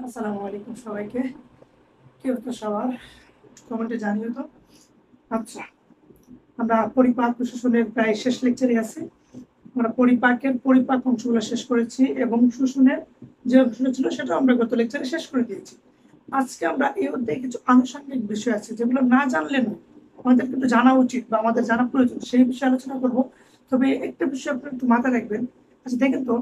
আসসালামু আলাইকুম সবাইকে। কি অবস্থা সবার? কমেন্টে জানিও তো। আচ্ছা, আমরা পরিপাক শোষণের প্রায় শেষ লেকচারে আছি। আমরা পরিপাকের পরিপাক অংশগুলো শেষ করেছি এবং শোষণের যে অংশটা ছিল সেটা আমরা গত লেকচারে শেষ করে দিয়েছি। আজকে আমরা এই অধ্যায়ে কিছু আনুষঙ্গিক বিষয় আছে যেগুলো না জানলে না আমাদের কিন্তু জানা উচিত বা আমাদের জানা প্রয়োজন, সেই বিষয়ে আলোচনা করব। তবে একটা বিষয় আপনি একটু মাথায় রাখবেন। আচ্ছা দেখেন তো,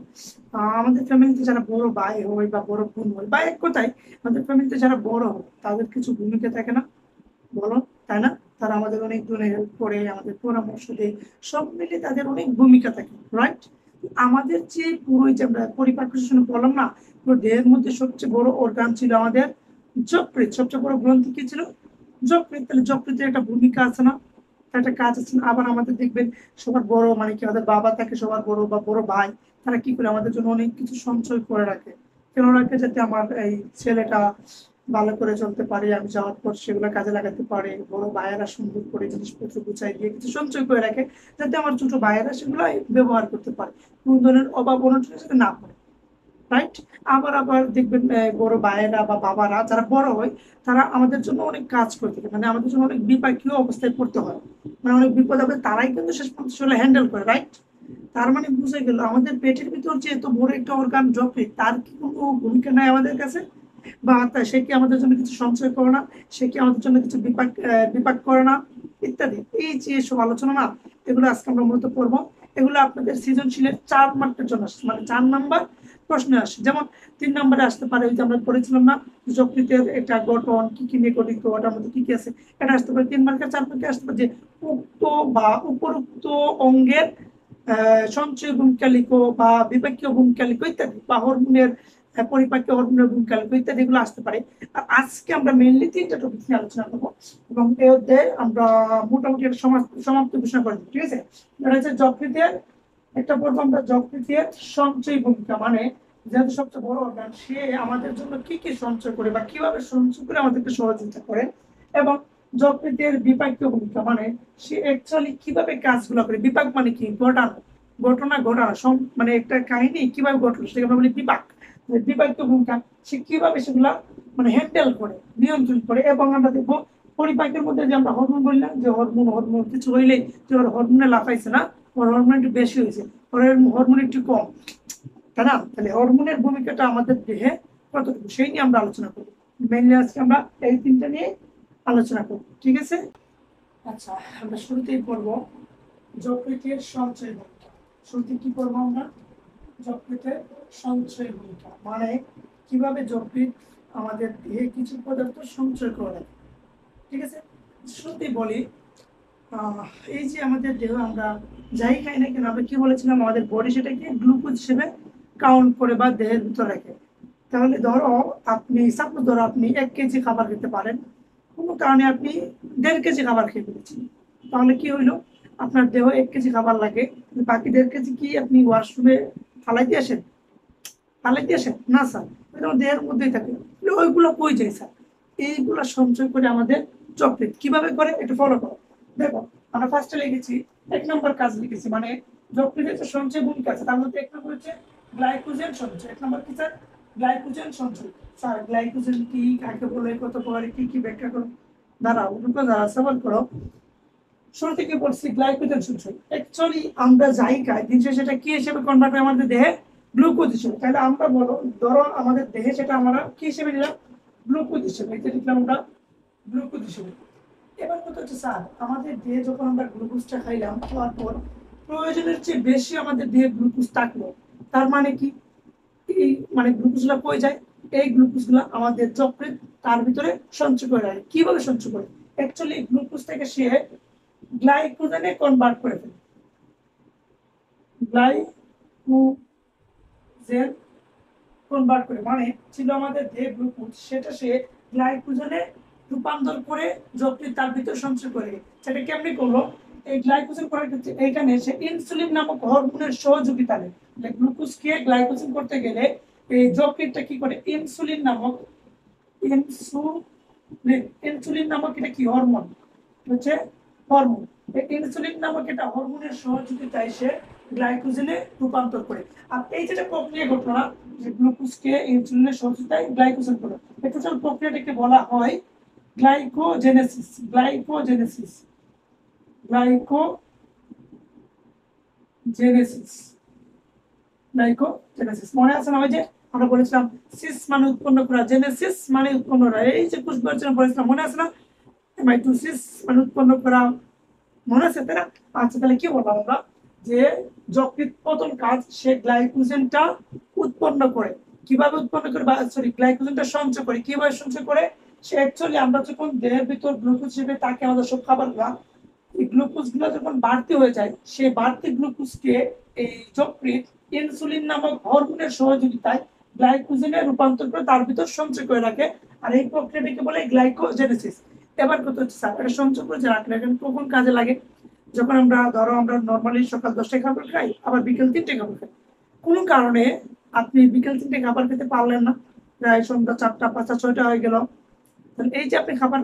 আমাদের ফ্যামিলিতে যারা বড় ভাই হয় বা বড় বোন হয় বা এক কথায় আমাদের ফ্যামিলিতে যারা বড় হয় তাদের কিছু ভূমিকা থাকে না, বলো, তাই না? তারা আমাদের অনেক দূরে হেল্প করে, আমাদের পরামর্শ দেয়, সব মিলে তাদের অনেক ভূমিকা থাকে, রাইট? আমাদের যে পুরো যে আমরা পরিপাক শুনে বললাম না, পুরো দেহের মধ্যে সবচেয়ে বড় অর্গান ছিল আমাদের যকৃৎ। সবচেয়ে বড় গ্রন্থি কি ছিল? যকৃৎ। তাহলে যকৃতের একটা ভূমিকা আছে না, একটা কাজ আছে না? আবার আমাদের দেখবেন সবার বড় মানে কি, আমাদের বাবা থাকে সবার বড় বা বড় ভাই, তারা কি করে আমাদের জন্য অনেক কিছু সঞ্চয় করে রাখে। কেন রাখে? যাতে আমার এই ছেলেটা ভালো করে চলতে পারে, আমি যাওয়ার পর সেগুলো কাজে লাগাতে পারে। বড় ভাইয়েরা সুন্দর করে জিনিসপত্র গুছাই দিয়ে কিছু সঞ্চয় করে রাখে, যাতে আমার ছোট ভাইয়েরা সেগুলো ব্যবহার করতে পারে, কোন ধরনের অভাব অনটনের সাথে না পড়ে, রাইট? আবার আবার দেখবেন বড় ভাইয়েরা বা বাবারা যারা বড় হয়, তারা আমাদের জন্য অনেক কাজ করে থাকে, মানে আমাদের জন্য অনেক বিপাকীয় অবস্থায় পড়তে হয়, মানে অনেক বিপদ আপদে তারাই কিন্তু শেষ পর্যন্ত সেগুলো হ্যান্ডেল করে, রাইট? তার মানে বুঝে গেল আমাদের পেটের ভিতর যে এত বড় একটা অর্গান যকৃৎ, তার কি কোনো ভূমিকা নাই আমাদের কাছে? বা সে কি আমাদের জন্য কিছু সঞ্চয় করে না? সে কি আমাদের জন্য কিছু বিপাক বিপাক করে না? ইত্যাদি। এই যে সব আলোচনা না, এগুলো আজকে আমরা মূলত পড়বো। এগুলো আপনাদের সৃজনশীলের 4 মার্কের জন্য আসছে, মানে 4 নাম্বার প্রশ্নে আসে। যেমন 3 নম্বরে আসতে পারে, ওই যে আমরা পড়েছিলাম না, যকৃতের একটা গঠন কি কি নিয়ে গঠিত, ওটার মধ্যে কি কি আছে, এটা আসতে পারে 3 মার্কের। 4 মার্কে আসতে পারে যে উক্ত বা উপরোক্ত অঙ্গের সঞ্চয় ভূমিকা লিখো বা বিপাকীয় ভূমিকা লিখো ইত্যাদি, বা হরমোনের পরিপাকীয় হরমোনের ভূমিকা লিখো ইত্যাদি, এগুলো আসতে পারে। আর আজকে আমরা মেইনলি 3টা টপিক নিয়ে আলোচনা করবো এবং এর মধ্যে আমরা মোটামুটি একটা সমাপ্ত ঘোষণা করে দেবো, ঠিক আছে? এটা হচ্ছে যকৃতের একটা পর্ব, আমরা যকৃতের সঞ্চয় ভূমিকা, মানে যেহেতু সবচেয়ে বড় অর্গান, সে আমাদের জন্য কি কি সঞ্চয় করে বা কিভাবে সঞ্চয় করে আমাদেরকে সহযোগিতা করে। এবং যকৃতের বিপাকীয় ভূমিকা, মানে সে অ্যাকচুয়ালি কিভাবে কাজগুলো করে। বিপাক মানে কি? ঘটানো, ঘটনা ঘটানো, মানে একটা কাহিনী কিভাবে ঘটলো সেটাকে আমরা বলি বিপাক। বিপাকীয় ভূমিকা, সে কিভাবে সেগুলা মানে হ্যান্ডেল করে, নিয়ন্ত্রণ করে। এবং আমরা দেখবো পরিপাকের মধ্যে যে আমরা হরমোন বললাম, যে হরমোন হরমোন কিছু হইলে যে ওর হরমোনে লাফাইছে না, ওর হরমোন একটু বেশি হয়েছে, ওর হরমোন একটু কম, তাই না? তাহলে হরমোনের ভূমিকাটা আমাদের দেহে কতটুকু, সেই নিয়ে আমরা আলোচনা করবো। মেনলি আজকে আমরা এই 3টা নিয়ে আলোচনা করবো, ঠিক আছে? আচ্ছা, আমরা শুরুতেই পড়বো যকৃতের সঞ্চয় ভূমিকা। শুরুতে কি করবো আমরা? যকৃতের সঞ্চয় ভূমিকা, মানে কিভাবে যকৃৎ আমাদের দেহে কিছু পদার্থ সঞ্চয় করে রাখে, ঠিক আছে? শুরুতেই বলি, এই যে আমাদের দেহ, আমরা যাই খাই না কেন, আমরা কি বলেছিলাম, আমাদের বডি সেটাকে গ্লুকোজ হিসেবে কাউন্ট করে বা দেহের ভিতর রাখে। তাহলে ধরো আপনি, সাপোজ ধরো আপনি 1 কেজি খাবার খেতে পারেন, কোনো কারণে আপনি 1.5 কেজি খাবার খেয়ে ফেলেছেন, তাহলে কি হইলো? আপনার দেহ 1 কেজি খাবার লাগে, বাকি 1.5 কেজি কি আপনি ওয়াশরুমে ফালাই দিয়ে আসেন? ফালাই দিয়ে আসেন না স্যার, ওইটা আমার দেহের মধ্যেই থাকে। ওইগুলো কই যায় স্যার? এইগুলো সঞ্চয় করে আমাদের যকৃৎ। কিভাবে করে একটু ফলো করো। দেখো, আমরা ফার্স্টে লিখেছি 1 নম্বর কাজ লিখেছি, মানে যকৃতের যে সঞ্চয় ভূমিকা আছে তার মধ্যে 1 নম্বর হচ্ছে গ্লাইকোজেন সঞ্চয়। 1 নম্বর কি স্যার? গ্লাইকোজেন সঞ্চয়। স্যার গ্লাইকোজেন কি, কাকে বলে, কত প্রকারে, কি কি ব্যাখ্যা করো। দাঁড়াও, দুটো দাঁড়া, সবার করো। শুরু থেকে বলছি গ্লাইকোজেন সঞ্চয়। অ্যাকচুয়ালি আমরা যাই খাই দিন শেষে সেটা কি হিসেবে কনভার্ট হয় আমাদের দেহে? গ্লুকোজ হিসেবে। তাহলে আমরা বলো, ধরো আমাদের দেহে সেটা আমরা কি হিসেবে নিলাম? গ্লুকোজ হিসেবে। এটা লিখলাম আমরা গ্লুকোজ হিসেবে। এবার কথা হচ্ছে স্যার, আমাদের দেহে যখন আমরা গ্লুকোজটা খাইলাম, খাওয়ার পর প্রয়োজনের চেয়ে বেশি আমাদের দেহে গ্লুকোজ থাকলো, তার মানে কি? এই মানে গ্লুকোজগুলো কই যায়? এই গ্লুকোজগুলো আমাদের যকৃৎ তার ভিতরে সঞ্চয় করে রাখে। কিভাবে সঞ্চয় করে? অ্যাকচুয়ালি গ্লুকোজ থেকে সে গ্লাইকোজেনে কনভার্ট করে ফেলে। গ্লাইকোজেন কনভার্ট করে, মানে ছিল আমাদের দেহে গ্লুকোজ, সেটা সে গ্লাইকোজেনে রূপান্তর করে যকৃৎ তার ভিতরে সঞ্চয় করে। সেটা কেমনি করলো? এই গ্লাইকোজেন করার ক্ষেত্রে এইখানে সে ইনসুলিন নামক হরমোনের সহযোগিতা নেয়। গ্লুকোজকে গ্লাইকোজেন করতে গেলে এই যকৃৎটা কি করে? ইনসুলিন নামক, ইনসুলিন নামক এটা কি হরমোন, হচ্ছে হরমোন। এই ইনসুলিন নামক এটা হরমোনের সহযোগিতায় সে গ্লাইকোজেনে রূপান্তর করে। আর এই যেটা প্রক্রিয়া ঘটলো না, যে গ্লুকোজকে ইনসুলিনের সহযোগিতায় গ্লাইকোজেন প্রদান। এই টোটাল প্রক্রিয়াটাকে বলা হয় গ্লাইকোজেনেসিস। গ্লাইকোজেনেসিস গ্লাইকোজেনেসিস গ্লাইকোজেনেসিস মনে আছে না? ওই যে আমরা বলেছিলাম সিস মানে উৎপন্ন করা, জেনেসিস মানে উৎপন্ন করা, এই যে কোষ বিভাজন বলেছিলাম, মনে আছে না? মাইটোসিস মানে উৎপন্ন করা, মনে আছে তাই না? আচ্ছা, তাহলে কি বললাম আমরা যে যকৃৎ প্রথম কাজ সে গ্লাইকোজেনটা উৎপন্ন করে। কিভাবে উৎপন্ন করে, সরি গ্লাইকোজেনটা সঞ্চয় করে। কিভাবে সঞ্চয় করে? সে অ্যাকচুয়ালি আমরা যখন দেহের ভিতর গ্লুকোজ হিসেবে তাকে আমাদের সব খাবারগুলা, এই গ্লুকোজ গুলো যখন বাড়তি হয়ে যায়, সেই বাড়তি গ্লুকোজকে এই যকৃৎ ইনসুলিন নামক হরমোনের সহযোগিতায় গ্লাইকোজেনে রূপান্তর করে তার ভিতর সঞ্চয় করে রাখে। আর এই প্রক্রিয়াটিকে বলে গ্লাইকোজেনেসিস। এবার কত হচ্ছে স্যার, এটা সঞ্চয় করে যে রাখলে কখন কাজে লাগে? যখন আমরা ধরো আমরা নর্মালি সকাল 10টায় খাবার খাই, আবার বিকেল 3টায় খাবার খাই। কোনো কারণে আপনি বিকেল 3টায় খাবার খেতে পারলেন না, প্রায় সন্ধ্যা 4টা 5টা 6টা হয়ে গেল, তাহলে এই যে আপনি খাবার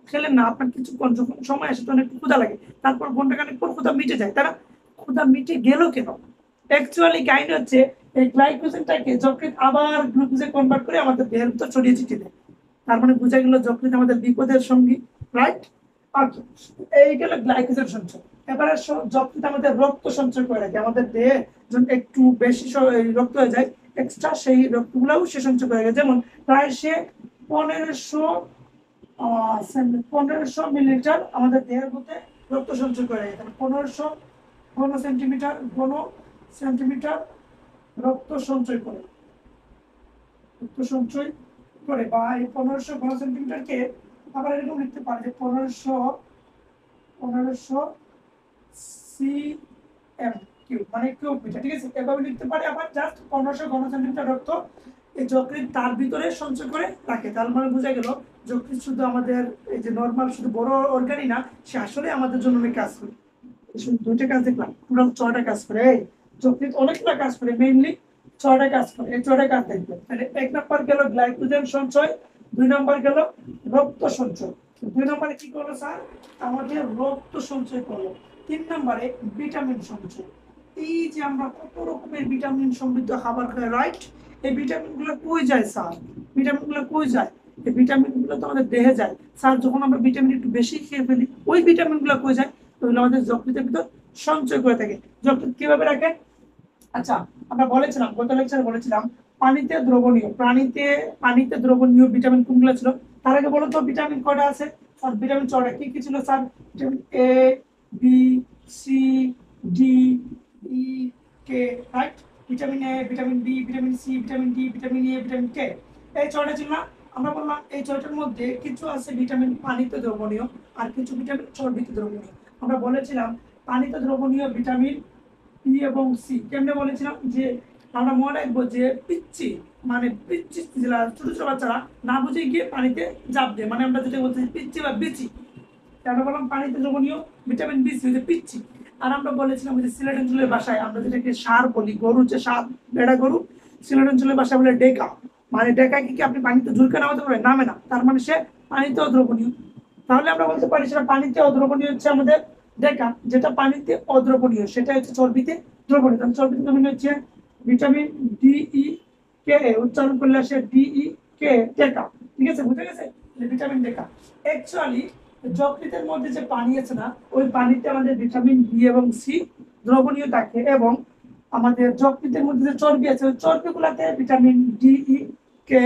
খেলেন না, আপনার কিছুক্ষণ যখন সময় আসে তখন একটু ক্ষুধা লাগে, তারপর ঘন্টাখানেক পর ক্ষুধা মিটে যায়, তাই না? ক্ষুধা মিটে গেল কেন? অ্যাকচুয়ালি কাহিনী হচ্ছে এই গ্লাইকোজেনটাকে যকৃৎ আবার গ্লুকোজে কনভার্ট করে আমাদের দেহের ভিতর ছড়িয়ে ছিটিয়ে দেয়। তার মানে বোঝা গেল যকৃৎ আমাদের বিপদের সঙ্গী, রাইট? ওকে, এই গেল গ্লাইকোজেন সঞ্চয়। এবারে যকৃৎ আমাদের রক্ত সঞ্চয় করে রাখে। আমাদের দেহে যখন একটু বেশি রক্ত হয়ে যায় এক্সট্রা, সেই রক্তগুলোও সে সঞ্চয় করে রাখে। যেমন প্রায় সে 1500 মিলিলিটার আমাদের দেহের মধ্যে রক্ত সঞ্চয় করে রাখে। 1500 ঘন সেন্টিমিটার রক্ত সঞ্চয় করে, বা এই 1500 ঘন সেন্টিমিটারকে আবার এরকম লিখতে পারে যে 1500 সিএম কিউব, মানে কিউব মিটার, ঠিক আছে? এভাবে লিখতে পারে। আবার জাস্ট 1500 ঘন সেন্টিমিটার রক্ত এই যকৃৎ তার ভিতরে সঞ্চয় করে রাখে। তার মানে বোঝা গেল যকৃৎ শুধু আমাদের এই যে নর্মাল শুধু বড় অর্গানই না, সে আসলে আমাদের জন্য অনেক কাজ করে। শুধু 2টা কাজ দেখলাম, টোটাল 6টা কাজ করে। এই যকৃৎ অনেকগুলো কাজ করে, মেইনলি 6টা কাজ করে। এই 6টা কাজ দেখবেন। তাহলে 1 নম্বর গেল গ্লাইকোজেন সঞ্চয়, 2 নম্বর গেল রক্ত সঞ্চয়, 2 নম্বরে কি করলো স্যার? আমাদের রক্ত সঞ্চয় করলো। 3 নম্বরে ভিটামিন সঞ্চয়। এই যে আমরা কত রকমের ভিটামিন সমৃদ্ধ খাবার খাই, রাইট? এই ভিটামিন গুলো কই যায় স্যার? ভিটামিন গুলো কই যায়? এই ভিটামিন গুলো তো আমাদের দেহে যায় স্যার। যখন আমরা ভিটামিন একটু বেশি খেয়ে ফেলি, ওই ভিটামিন গুলো কই যায়? ওগুলো আমাদের যকৃতের ভিতর সঞ্চয় করে থাকে। যকৃৎ কিভাবে রাখে? আচ্ছা, আমরা বলেছিলাম গত লেকচারে বলেছিলাম পানিতে দ্রবণীয়, পানিতে দ্রবণীয় ভিটামিন কোনগুলো ছিল? তার আগে বলো তো ভিটামিন কয়টা আছে স্যার? ভিটামিন 6টা। কি কি ছিল sir? Vitamin A, B, C, D, E, K, right? Vitamin A, vitamin B, vitamin C, vitamin D, vitamin A, vitamin K, এই 6টা ছিল না? আমরা বললাম এই 6টার মধ্যে কিছু আছে ভিটামিন পানিতে দ্রবণীয়, আর কিছু ভিটামিন চর্বিতে দ্রবণীয়। আমরা বলেছিলাম পানিতে দ্রবণীয় ভিটামিন ই এবং সি কেমনে বলেছিলাম যে আমরা মনে রাখবো যে পিচ্ছি, মানে পিচ্ছি ছোট ছোট বাচ্চারা না বুঝে গিয়ে পানিতে ঝাঁপ দেয়, মানে আমরা যেটা বলছি পিচ্ছি বা বিচি। আমরা বললাম পানিতে দ্রবণীয় ভিটামিন বি সি হচ্ছে পিচ্ছি। আর আমরা বলেছিলাম যে সিলেট অঞ্চলের ভাষায় আমরা যেটাকে সার বলি, গরু যে সার, বেড়া গরু, সিলেট অঞ্চলের ভাষায় বলে ডেকা। মানে ডেকা কি আপনি পানিতে ঝুলকে নামাতে পারবেন? নামে না, তার মানে সে পানিতেও দ্রবণীয়। তাহলে আমরা বলতে পারি সেটা পানিতে অদ্রবণীয় হচ্ছে আমাদের ডেকা, যেটা পানিতে অদ্রবণীয় সেটা হচ্ছে চর্বিতে দ্রবণীয়। তাহলে চর্বিতে দ্রবণীয় হচ্ছে ভিটামিন ডিই কে, উচ্চারণ করলে আসে ডিই কে, ডেকা। ঠিক আছে, বুঝে গেছে? ভিটামিন ডেকা। অ্যাকচুয়ালি যকৃতের মধ্যে যে পানি আছে না, ওই পানিতে আমাদের ভিটামিন বি এবং সি দ্রবণীয় থাকে, এবং আমাদের যকৃতের মধ্যে যে চর্বি আছে ওই চর্বিগুলোতে ভিটামিন ডিই কে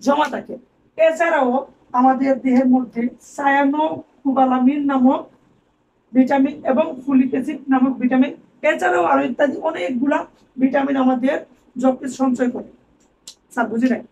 জমা থাকে। এছাড়াও আমাদের দেহের মধ্যে সায়ানোকোবালামিন নামক ভিটামিন এবং ফোলিক অ্যাসিড নামক ভিটামিন, এছাড়াও আরো ইত্যাদি অনেকগুলা ভিটামিন আমাদের যকৃৎ সঞ্চয় করে। স্যার বুঝি নাই?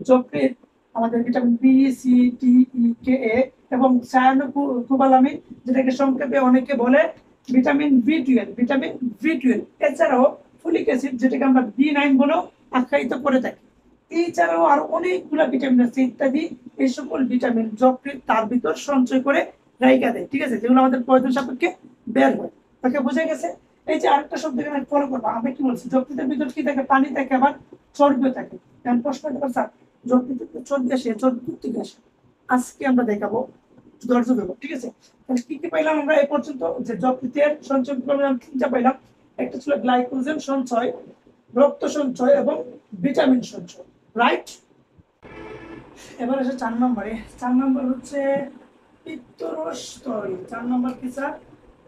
যকৃৎ আমাদের vitamin B, C, D, E, কে, এ এবং সায়ানোকোবালামিন, যেটাকে সংক্ষেপে অনেকে বলে ভিটামিন বি12, ভিটামিন বি12। এছাড়াও ফোলিক অ্যাসিড, যেটাকে আমরা বি9 বলেও আখ্যায়িত করে থাকি। এছাড়াও আরো অনেকগুলা ভিটামিন আছে ইত্যাদি। এই সকল ভিটামিন যকৃৎ তার ভিতর সঞ্চয় করে রাইখা দেয়, ঠিক আছে? যেগুলো আমাদের প্রয়োজন সাপেক্ষে বের হয়। তাকে বোঝা গেছে? এই যে আরেকটা শব্দ এখানে ফলো করবো, আমি কি বলছি? যকৃতের ভিতর কি থাকে? পানি থাকে, আবার চর্বিও থাকে। এখন প্রশ্ন করবো স্যার যকৃতের চর্বি আসে, চর্বি কোথেকে আসে? আজকে আমরা দেখাবো, ধৈর্য দেবো, ঠিক আছে? তাহলে কি কি পাইলাম আমরা এই পর্যন্ত? যে যকৃতের সঞ্চয় প্রোগ্রাম 3টা পাইলাম। একটা ছিল গ্লাইকোজেন সঞ্চয়, রক্ত সঞ্চয় এবং ভিটামিন সঞ্চয়, রাইট? এবার আসে 4 নম্বরে। 4 নম্বর হচ্ছে পিত্তরস তৈরি। 4 নম্বর কি স্যার?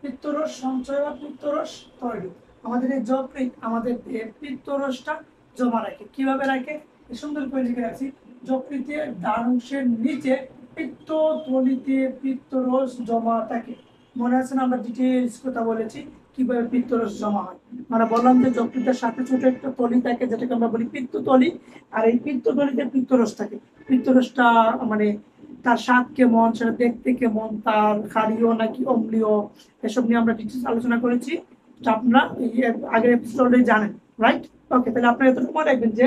পিত্তরস সঞ্চয় বা পিত্তরস তৈরি। আমাদের এই যকৃৎ আমাদের দেহে পিত্তরসটা জমা রাখে। কিভাবে রাখে? সুন্দর করে লিখে রাখছি, যকৃতের ডানাংশের নিচে পিত্তথলিতে পিত্তরস জমা থাকে। মনে আছে না, আমরা ডিটেইলস কথা বলেছি কিভাবে পিত্তরস জমা হয়। আমরা বললাম যে যকৃতের সাথে ছোট একটা তলি থাকে যেটাকে আমরা বলি পিত্তথলি, আর এই পিত্তথলিতে পিত্তরস থাকে। পিত্তরসটা মানে তার স্বাদ কেমন, সেটা দেখতে কেমন, তার ক্ষারীয় নাকি অম্লীয়, এসব নিয়ে আমরা ডিটেইলস আলোচনা করেছি। আপনারা আগের এপিসোডে জানেন, রাইট? ওকে, তাহলে আপনারা এতটুকু মনে রাখবেন যে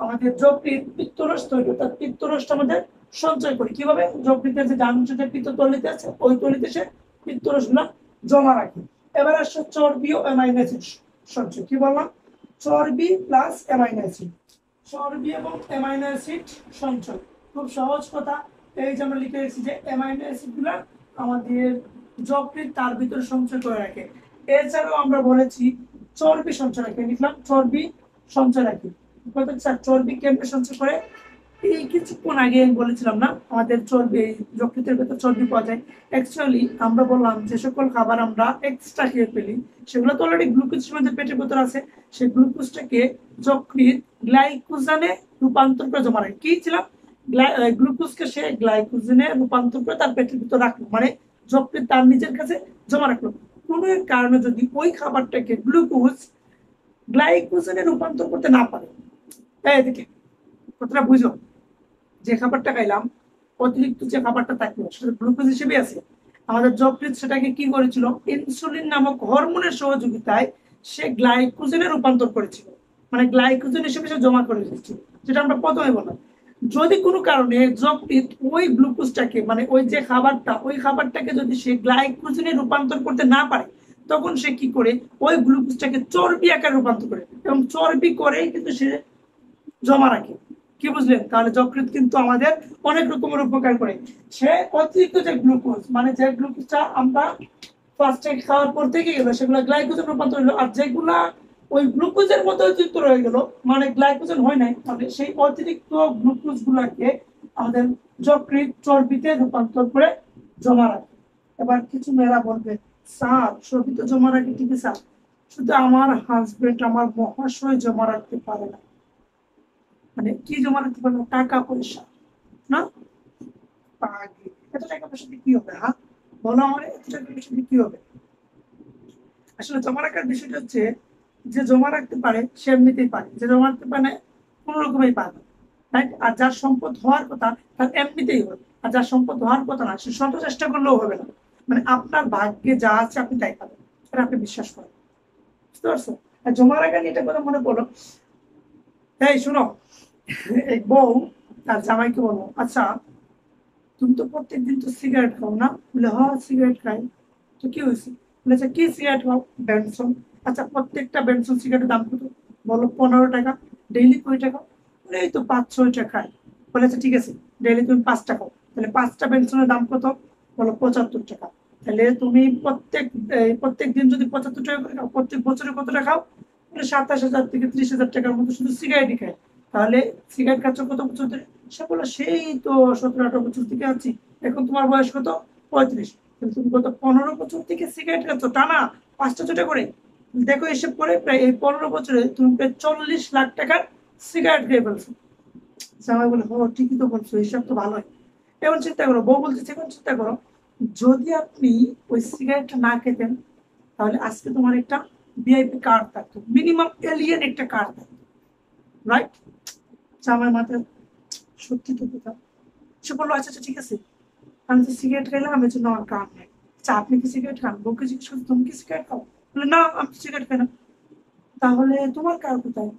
আমাদের যকৃৎ পিত্তরস তৈরি, অর্থাৎ পিত্তরসটা আমাদের সঞ্চয় করি কিভাবে? যকৃতের যে ডানাংশটা পিত্তথলিতে আছে ওই তলিতে সে পিত্তরসগুলো জমা রাখে। এবার আসছে চর্বি ও অ্যামাইনো অ্যাসিড সঞ্চয়। কি বললাম? চর্বি প্লাস অ্যামাইনো অ্যাসিড, চর্বি এবং অ্যামাইনো অ্যাসিড সঞ্চয়। খুব সহজ কথা, এই যে আমরা লিখে রেখেছি যে অ্যামাইনো অ্যাসিড গুলা আমাদের যকৃৎ তার ভিতরে সঞ্চয় করে রাখে। এছাড়াও আমরা বলেছি চর্বি সঞ্চয় রাখে, লিখলাম চর্বি সঞ্চয় রাখে। চর্বি কেমনে সঞ্চয় করে? এই কিছুক্ষণ আগে আমি বলেছিলাম না, আমাদের চর্বি যকৃতের ভেতর চর্বি পাওয়া যায়। অ্যাকচুয়ালি আমরা বললাম যে সকল খাবার আমরা এক্সট্রা খেয়ে ফেলি সেগুলো তো অলরেডি গ্লুকোজের মধ্যে পেটের ভেতর আছে, সেই গ্লুকোজটাকে যকৃৎ গ্লাইকোজেনে রূপান্তর করে জমা রাখে। কি ছিলাম? গ্লুকোজকে সে গ্লাইকোজেনে রূপান্তর করে তার পেটের ভিতর রাখলো, মানে যকৃৎ তার নিজের কাছে জমা রাখলো। কোনো এক কারণে যদি ওই খাবারটাকে গ্লুকোজ গ্লাইকোজেনে রূপান্তর করতে না পারে, এদিকে কথাটা বুঝো, যে খাবারটা খাইলাম অতিরিক্ত যে খাবারটা থাকলো সেটা গ্লুকোজ হিসেবে আছে, আমাদের যকৃৎ সেটাকে কি করেছিল? ইনসুলিন নামক হরমোনের সহযোগিতায় সে গ্লাইকোজেনে রূপান্তর করেছিল, মানে গ্লাইকোজেন হিসেবে সে জমা করে দিচ্ছিল, যেটা আমরা প্রথমে বললাম। যদি কোনো কারণে যকৃৎ ওই গ্লুকোজটাকে মানে ওই যে খাবারটা ওই খাবারটাকে যদি সে গ্লাইকোজেনে রূপান্তর করতে না পারে, তখন সে কি করে? ওই গ্লুকোজটাকে চর্বি আকারে রূপান্তর করে, এবং চর্বি করেই কিন্তু সে জমা রাখে। কি বুঝলেন? তাহলে যকৃৎ কিন্তু আমাদের অনেক রকমের উপকার করে। সে অতিরিক্ত যে গ্লুকোজ মানে যে গ্লুকোজটা আমরা ফার্স্টে খাওয়ার পর থেকে গেল সেগুলো গ্লাইকোজেন রূপান্তর হলো, আর যেগুলা ওই গ্লুকোজের মতো অতিরিক্ত রয়ে গেল মানে গ্লাইকোজেন হয় নাই, তাহলে সেই অতিরিক্ত গ্লুকোজ গুলাকে আমাদের যকৃৎ চর্বিতে রূপান্তর করে জমা রাখে। এবার কিছু মেয়েরা বলবে, স্যার চর্বি তো জমা রাখে ঠিকই স্যার, শুধু আমার হাজবেন্ড আমার মহাশয় জমা রাখতে পারে না। মানে কি জমা রাখতে পারবো? টাকা পয়সা না? এত টাকা পয়সা দিয়ে কি হবে? হ্যাঁ বলো আমার, এত টাকা পয়সা দিয়ে কি হবে? আসলে জমা রাখার বিষয়টা হচ্ছে, যে জমা রাখতে পারে সে এমনিতেই পারে, যে জমা রাখতে পারে না কোন রকমই পারে, রাইট? আর যার সম্পদ হওয়ার কথা তার এমনিতেই হবে, আর যার সম্পদ হওয়ার কথা না সে শত চেষ্টা করলেও হবে না। মানে আপনার ভাগ্যে যা আছে আপনি তাই পাবেন, এটা আপনি বিশ্বাস করেন। বুঝতে পারছো? আর জমা রাখা নিয়ে এটা কথা মনে পড়লো, এই শুনো, এক বউ তার জামাইকে বললো, আচ্ছা তুমি তো প্রত্যেকদিন তো সিগারেট খাও না? বলে হ্যাঁ সিগারেট খাই। তো কি হয়েছে? বলে আচ্ছা কি সিগারেট খাও? বেনসন। আচ্ছা প্রত্যেকটা বেনসন সিগারেটের দাম কত? বলো 15 টাকা। ডেইলি কয় টাকা? বলে এই তো 5-6টা খাই। বলে আচ্ছা ঠিক আছে, ডেইলি তুমি 5টা খাও, তাহলে 5টা বেনসনের দাম কত? বলো 75 টাকা। তাহলে তুমি প্রত্যেক দিন যদি 75 টাকা করে খাও, প্রত্যেক বছরে কত টাকা খাও? বলে 27,000 থেকে 30,000 টাকার মতো শুধু সিগারেটই খায়। তাহলে সিগারেট খাচ্ছ কত বছর ধরে? সে বললো সেই তো 17-18 বছর থেকে আছি। এখন তোমার বয়স কত? 35। তাহলে তুমি গত 15 বছর থেকে সিগারেট খাচ্ছ টানা 5টা 6টা করে। দেখো এসব করে প্রায় এই 15 বছরে তুমি প্রায় 40 লাখ টাকার সিগারেট খেয়ে ফেলছো। জামাই বলে ও ঠিকই তো বলছো, হিসাব তো ভালোই। এবার চিন্তা করো, বউ বলতেছে এখন চিন্তা করো, যদি আপনি ওই সিগারেটটা না খেতেন তাহলে আজকে তোমার একটা ভিআইপি কার্ড থাকতো, মিনিমাম এলিয়েন একটা কার্ড থাকতো, রাইট? জামাই মাথায় সত্যি তো কথা। সে বললো আচ্ছা আচ্ছা ঠিক আছে, আমি তো সিগারেট খাইলাম এই জন্য আমার কার্ড নেই। আচ্ছা আপনি কি সিগারেট খান? বউকে জিজ্ঞেস করছি তুমি কি সিগারেট খাও? বলে না আমি সিগারেট খাই না। তাহলে তোমার কার কোথায়?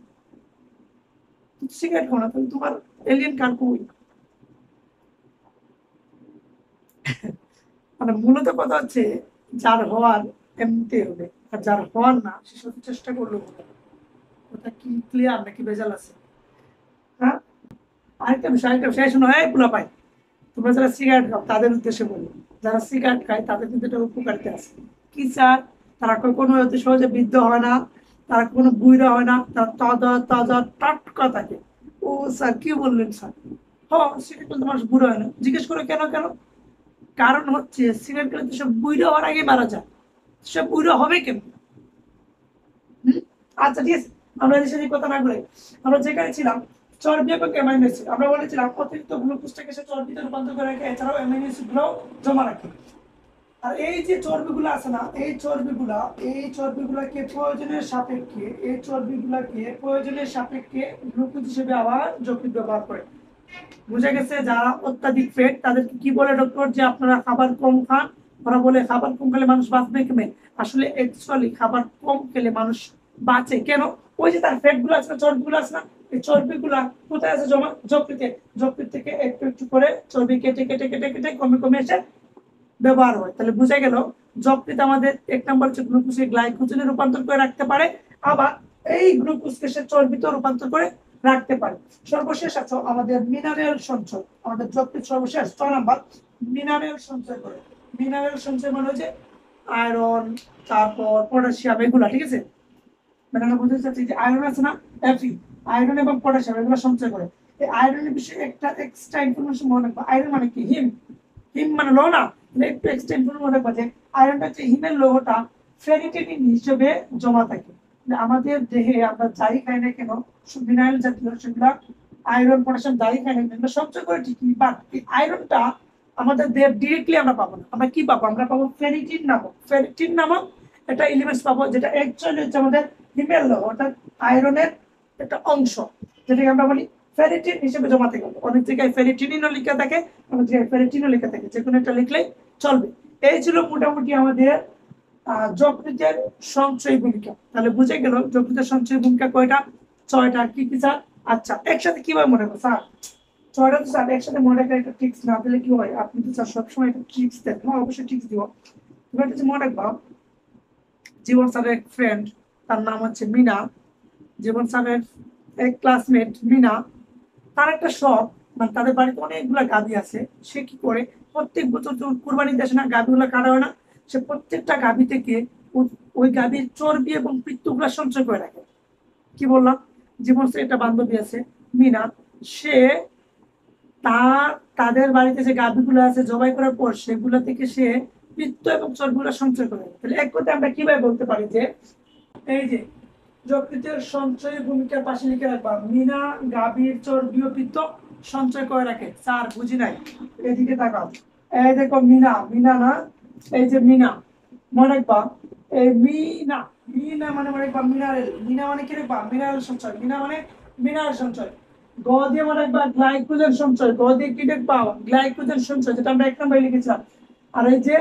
সিগারেট খাও না, তাহলে তোমার এলিয়েন কার কই? মানে মূলত কথা হচ্ছে, যার হওয়ার এমনিতে হবে, আর যার হওয়ার না সে শত চেষ্টা করলেও হবে। কথা কি ক্লিয়ার নাকি ভেজাল আছে? হ্যাঁ, আরেকটা বিষয় শোনো, এই পোলা পাই, তোমরা যারা সিগারেট খাও তাদের উদ্দেশ্যে বলি, যারা সিগারেট খায় তাদের কিন্তু একটা উপকারিতা আছে। কি স্যার? তারা কখনো অতি সহজে বৃদ্ধ হয় না, তারা কোনো বুইরা হয় না, তারা তাজা তাজা টাটকা থাকে। ও স্যার কি বললেন স্যার? হ্যাঁ, সিগারেট খেলে মানুষ বুড়ো হয় না। জিজ্ঞেস করে কেন কেন? কারণ হচ্ছে সিগারেট খেলে তো সব বুইরা হওয়ার আগে মারা যায়, সব বুইরা হবে কেমন? হুম? আচ্ছা ঠিক আছে, আমরা এই বিষয়ে কথা না বলে আমরা যেখানে ছিলাম চর্বি এবং অ্যামাইনো অ্যাসিড, আমরা বলেছিলাম অতিরিক্ত গ্লুকোজটাকে সে চর্বিতে রূপান্তর করে রাখে, এছাড়াও অ্যামাইনো অ্যাসিড গুলো জমা রাখে। আর এই যে চর্বিগুলো আছে না, এই চর্বিগুলাকে প্রয়োজনের সাপেক্ষে, এই চর্বিগুলাকে প্রয়োজনের সাপেক্ষে গ্লুকোজ হিসেবে আবার যকৃৎ ব্যবহার করে। বুঝা গেছে? যারা অত্যাধিক ফ্যাট তাদেরকে কি বলে ডক্টর, যে আপনারা খাবার কম খান। ওরা বলে খাবার কম খেলে মানুষ বাঁচবে কেমন? আসলে অ্যাকচুয়ালি খাবার কম খেলে মানুষ বাঁচে কেন? ওই যে তার ফ্যাট গুলো আছে না, চর্বি গুলো আছে না, এই চর্বি গুলা কোথায় আছে জমা? যকৃতে। যকৃত থেকে একটু একটু করে চর্বি কেটে কেটে কেটে কেটে কমে কমে এসে ব্যবহার হয়। তাহলে বোঝা গেল যকৃৎ আমাদের এক নম্বর হচ্ছে গ্লুকোজকে গ্লাইকোজেনে রূপান্তর করে রাখতে পারে, আবার এই গ্লুকোজকে সে চর্বিতে রূপান্তর করে রাখতে পারে। সর্বশেষ আছে আমাদের মিনারেল সঞ্চয়। আমাদের যকৃৎ সর্বশেষ 6 নাম্বার মিনারেল সঞ্চয় করে। মিনারেল সঞ্চয় মানে হচ্ছে আয়রন, তারপর পটাশিয়াম, এগুলা। ঠিক আছে, মানে আমরা বুঝতে চাচ্ছি যে আয়রন আছে না, Fe, আয়রন এবং পটাশিয়াম এগুলো সঞ্চয় করে। এই আয়রনের বিষয়ে একটা এক্সট্রা ইনফরমেশন মনে রাখবো। আয়রন মানে কি? হিম। হিম মানে লৌহ না, একটু এক্সট্রা ইনফরমেশন মনে রাখবো যে আয়রনটা হচ্ছে হিমের লৌহটা ফেরিটিনিন হিসেবে জমা থাকে। আমাদের দেহে আমরা যাই খাই না কেন, মিনারেল জাতীয় সেগুলা আয়রন পটাশিয়াম যাই খাই না কেন সঞ্চয় করে ঠিকই, বাট এই আয়রনটা আমাদের দেহে ডিরেক্টলি আমরা পাবো না। আমরা কি পাবো? আমরা পাবো ফেরিটিন নামক একটা এলিমেন্টস পাবো, যেটা অ্যাকচুয়ালি হচ্ছে আমাদের হিমের লৌহ, অর্থাৎ আয়রনের একটা অংশ, যেটাকে আমরা বলি ফেরিটিন হিসেবে জমা থাকে। অনেক জায়গায় ফেরিটিনও লেখা থাকে, অনেক জায়গায় ফেরিটিনও লেখা থাকে, যে কোনো একটা লিখলেই চলবে। এই ছিল মোটামুটি আমাদের যকৃতের সঞ্চয় ভূমিকা। তাহলে বুঝে গেল যকৃতের সঞ্চয় ভূমিকা কয়টা? 6টা। কি কি স্যার? আচ্ছা, একসাথে কিভাবে মনে রাখবো স্যার? 6টা তো স্যার একসাথে মনে রাখার একটা ট্রিক্স না দিলে কি হয়? আপনি তো স্যার সবসময় একটা ট্রিক্স দেন। অবশ্যই ট্রিক্স দিব। এবার হচ্ছে মনে রাখবা, জীবন স্যারের এক ফ্রেন্ড, তার নাম হচ্ছে মিনা। জীবন স্যারের এক ক্লাসমেট মিনা, তার একটা শখ, মানে তাদের বাড়িতে অনেকগুলা গাভী আছে। সে কি করে, প্রত্যেক বছর যখন কুরবানিতে আসে না, গাভীগুলা কাটা হয় না, সে প্রত্যেকটা গাভী থেকে ওই গাভীর চর্বি এবং পিত্তগুলা সঞ্চয় করে রাখে। কি বললাম? জীবন স্যারের একটা বান্ধবী আছে মিনা, সে তার তাদের বাড়িতে যে গাভীগুলো আছে জবাই করার পর সেগুলো থেকে সে পিত্ত এবং চর্বিগুলো সঞ্চয় করে। তাহলে এক কথায় আমরা কিভাবে বলতে পারি যে এই যে যকৃতের সঞ্চয় ভূমিকার পাশে লিখে রাখবা মিনা গাভীর চর্বি ও পিত্ত সঞ্চয় করে রাখে। স্যার বুঝি নাই, এদিকে তাকাও। এই দেখো মিনা, মিনা না, এই যে মিনা, মনে রাখবা এই মিনা। মিনা মানে মনে রাখবা মিনারেল। মিনা মানে কি রাখবা? মিনারেল সঞ্চয়। মিনা মানে মিনারেল সঞ্চয়। গ দিয়ে মনে রাখবা গ্লাইকোজেন সঞ্চয়। গ দিয়ে কি দেখবা? গ্লাইকোজেন সঞ্চয়, যেটা আমরা 1 নম্বরে লিখেছিলাম। আর এই যে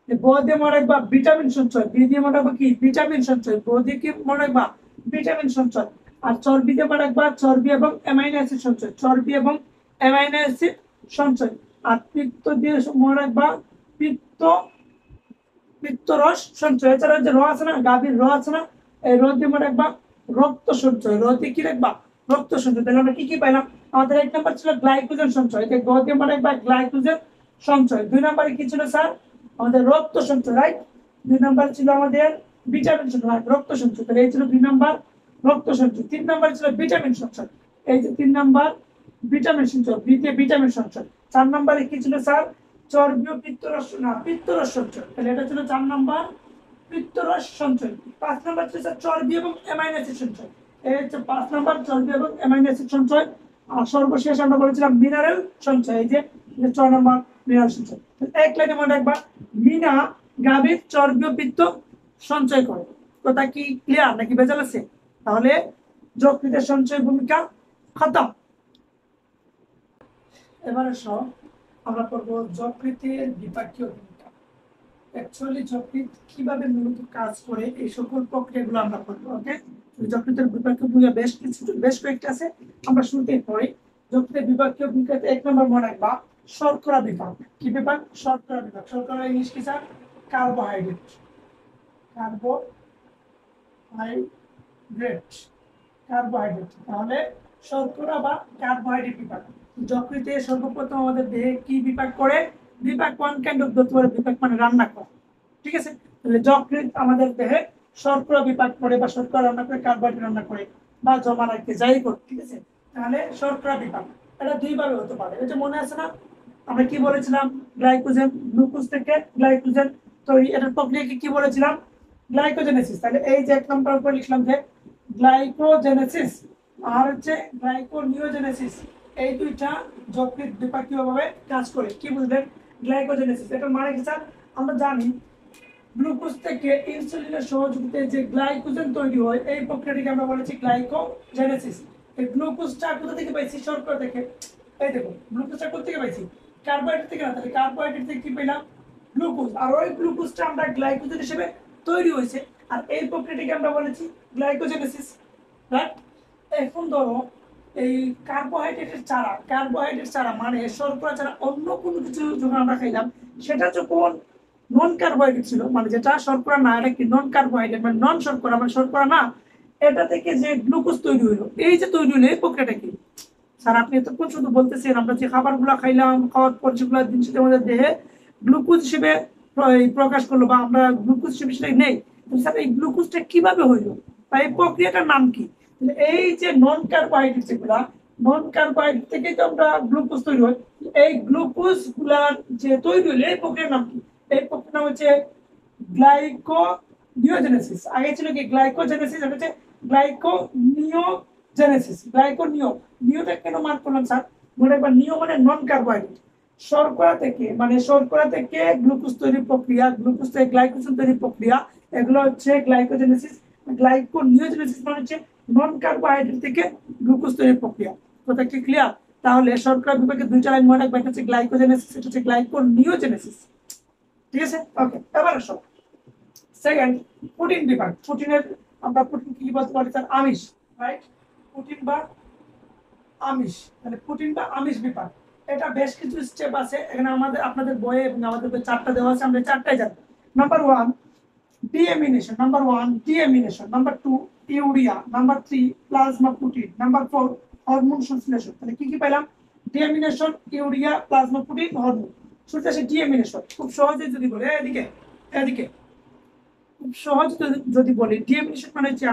ব দিয়ে মনে রাখবা ভিটামিন সঞ্চয়। বি দিয়ে মনে রাখবা কি? ভিটামিন সঞ্চয়। ব দিয়ে কি মনে রাখবা? ভিটামিন সঞ্চয়। আর চর্বি দিয়ে মনে রাখবা চর্বি এবং অ্যামাইনো অ্যাসিড সঞ্চয়। চর্বি এবং অ্যামাইনো অ্যাসিড সঞ্চয়। আর পিত্ত দিয়ে মনে রাখবা পিত্ত, পিত্তরস সঞ্চয়। এছাড়া যে র আছে না, গাভীর র আছে না, এই র দিয়ে মনে রাখবা রক্ত সঞ্চয়। র দিয়ে কি রাখবা? রক্ত সঞ্চয়। তাহলে আমরা কি কি পাইলাম? আমাদের 1 নম্বর ছিল গ্লাইকোজেন সঞ্চয়, এটা গ দিয়ে মনে রাখবা গ্লাইকোজেন সঞ্চয়। 2 নম্বরে কি ছিল স্যার? আমাদের রক্ত সঞ্চয়, রাইট। 2 নম্বর ছিল আমাদের ভিটামিন সঞ্চয়, রক্ত সঞ্চয়। তাহলে এই ছিল 2 নম্বর রক্ত সঞ্চয়। 3 নম্বর ছিল ভিটামিন সঞ্চয়, এই যে 3 নম্বর ভিটামিন সঞ্চয়, বি দিয়ে ভিটামিন সঞ্চয়। 4 নম্বরে কি ছিল স্যার? চর্বি ও পিত্তরস, না পিত্তরস সঞ্চয়। তাহলে এটা ছিল 4 নম্বর পিত্তরস সঞ্চয়। 5 নম্বর ছিল স্যার চর্বি এবং অ্যামাইনো অ্যাসিড সঞ্চয়। এই হচ্ছে 5 নম্বর চর্বি এবং অ্যামাইনো অ্যাসিড সঞ্চয়। আর সর্বশেষ আমরা বলেছিলাম মিনারেল সঞ্চয়, এই যে 6 নম্বর মিনারেল সঞ্চয়। এক লাইনে মনে রাখবা মিনা গাভীর চর্বি ও পিত্ত সঞ্চয় করে। কথা কি ক্লিয়ার নাকি ভেজাল আছে? তাহলে যকৃতের সঞ্চয় ভূমিকা খতম। এবারে সব আমরা করবো যকৃতের বিপাকীয় ভূমিকা। অ্যাকচুয়ালি যকৃৎ কিভাবে মূলত কাজ করে এই সকল প্রক্রিয়াগুলো আমরা করবো। ওকে, যকৃতের বিপাকীয় ভূমিকা বেশ কয়েকটা আছে, আমরা শুরুতেই পড়ি। যকৃতের বিপাকীয় ভূমিকাতে 1 নম্বর মনে রাখবা শর্করা বিভাগ। কি বিভাগ? শর্করা বিভাগ। শর্করা ইংলিশ কি স্যার? কার্বোহাইড্রেট। Carbohydrate, carbohydrate. তাহলে শর্করা বা কার্বোহাইড্রেট বিভাগ। যকৃতে সর্বপ্রথম আমাদের দেহে কি বিপাক করে? বিপাক ওয়ান কাইন্ড অফ ধরতে পারে, বিপাক মানে রান্না করা। ঠিক আছে, তাহলে যকৃৎ আমাদের দেহে শর্করা বিপাক করে বা শর্করা রান্না করে, কার্বোহাইড্রেট রান্না করে বা জমা রাখতে যাই করে, ঠিক আছে। তাহলে শর্করা বিপাক এটা দুইভাবে হতে পারে। এটা মনে আছে না, আমরা কি বলেছিলাম, গ্লাইকোজেন, গ্লুকোজ থেকে গ্লাইকোজেন তৈরি, এটার প্রক্রিয়াকে কি বলেছিলাম, গ্লাইকোজেনেসিস। তাহলে এই যে 1 নম্বর উপর লিখলাম যে গ্লাইকোজেনেসিস আর হচ্ছে গ্লাইকোনিওজেনেসিস, এই দুইটা যকৃৎ বিপাকীয় ভাবে কাজ করে। কি বুঝলেন, গ্লাইকোজেনেসিস এটার মানে কি স্যার, আমরা জানি গ্লুকোজ থেকে ইনসুলিনের সহযোগিতায় যে গ্লাইকোজেন তৈরি হয়, এই প্রক্রিয়াটিকে আমরা বলেছি গ্লাইকোজেনেসিস। এই গ্লুকোজটা কোথা থেকে পাইছি, শর্করা থেকে। এই দেখো গ্লুকোজটা কোথা থেকে পাইছি, কার্বোহাইড্রেট থেকে না, তাহলে কার্বোহাইড্রেট থেকে কি পেলাম, গ্লুকোজ, আর ওই গ্লুকোজটা আমরা গ্লাইকোজেন হিসেবে তৈরি হয়েছে, আর এই প্রক্রিয়াটিকে আমরা বলেছি গ্লাইকোজেনেসিস, রাইট। এখন ধরো এই কার্বোহাইড্রেট ছাড়া মানে শর্করা ছাড়া অন্য কোনো কিছু যখন আমরা খাইলাম, সেটা যখন নন কার্বোহাইড্রেট ছিল, মানে যেটা শর্করা না, এটা কি নন কার্বোহাইড্রেট মানে নন শর্করা, মানে শর্করা না, এটা থেকে যে গ্লুকোজ তৈরি হইলো, এই যে তৈরি হলো, এই প্রক্রিয়াটা কি স্যার, আপনি এতক্ষণ শুধু বলতেছেন আমরা যে খাবারগুলো খাইলাম, খাওয়ার পর যেগুলো জিনিস আমাদের দেহে গ্লুকোজ হিসেবে প্রকাশ করলো বা আমরা গ্লুকোজ হিসেবে সেটা নেই, স্যার এই গ্লুকোজটা কিভাবে হইলো বা এই প্রক্রিয়াটার নাম কি। এই যে নন কার্বোহাইড্রেট যেগুলা, নন কার্বোহাইড্রেট থেকে তো আমরা গ্লুকোজ তৈরি হয়, এই গ্লুকোজ গুলার যে তৈরি হইলো, এই প্রক্রিয়ার নাম কি, এই প্রক্রিয়ার নাম হচ্ছে গ্লাইকোনিওজেনেসিস। আগে ছিল কি গ্লাইকোজেনেসিস, এটা হচ্ছে গ্লাইকোনিওজেনেসিস। নিওটা কেন মান করলাম স্যার, মনে রাখবেন নিও মানে নন কার্বোহাইড্রেট, শর্করা থেকে গ্লুকোজ তৈরির প্রক্রিয়া, গ্লুকোজ থেকে গ্লাইকোজেন তৈরির প্রক্রিয়া, এগুলো হচ্ছে গ্লাইকোজেনেসিস। গ্লাইকোনিওজেনেসিস মানে হচ্ছে নন কার্বোহাইড্রেট থেকে গ্লুকোজ তৈরির প্রক্রিয়া। কথা কি ক্লিয়ার? তাহলে শর্করা বিভাগে দুইটা লাইন মনে রাখবেন, একটা হচ্ছে গ্লাইকোজেনেসিস, এটা হচ্ছে গ্লাইকোনিওজেনেসিস, ঠিক আছে। ওকে, এবার আসো সেকেন্ড, প্রোটিন বিভাগ। প্রোটিনের আমরা প্রোটিন কি বলতে পারি স্যার, আমিষ, রাইট। প্রোটিন বা আমিষ, মানে প্রোটিন বা আমিষ বিভাগ, এটা বেশ কিছু স্টেপ আছে এখানে, আমাদের আপনাদের বইয়ে এবং আমাদের বইয়ে 4টা দেওয়া আছে, আমরা 4টাই জানি। Number 1 deamination, number 2 urea, number 3 plasma protein, number 4 hormone সংশ্লেষণ। তাহলে কি কি পেলাম, deamination, urea, plasma protein, hormone. শুরুতে আসে ডিএমিনেশন, খুব সহজে যদি বলে এদিকে এদিকে খুব সহজ যদি বলি, ডিএমিনেশন মানে হচ্ছে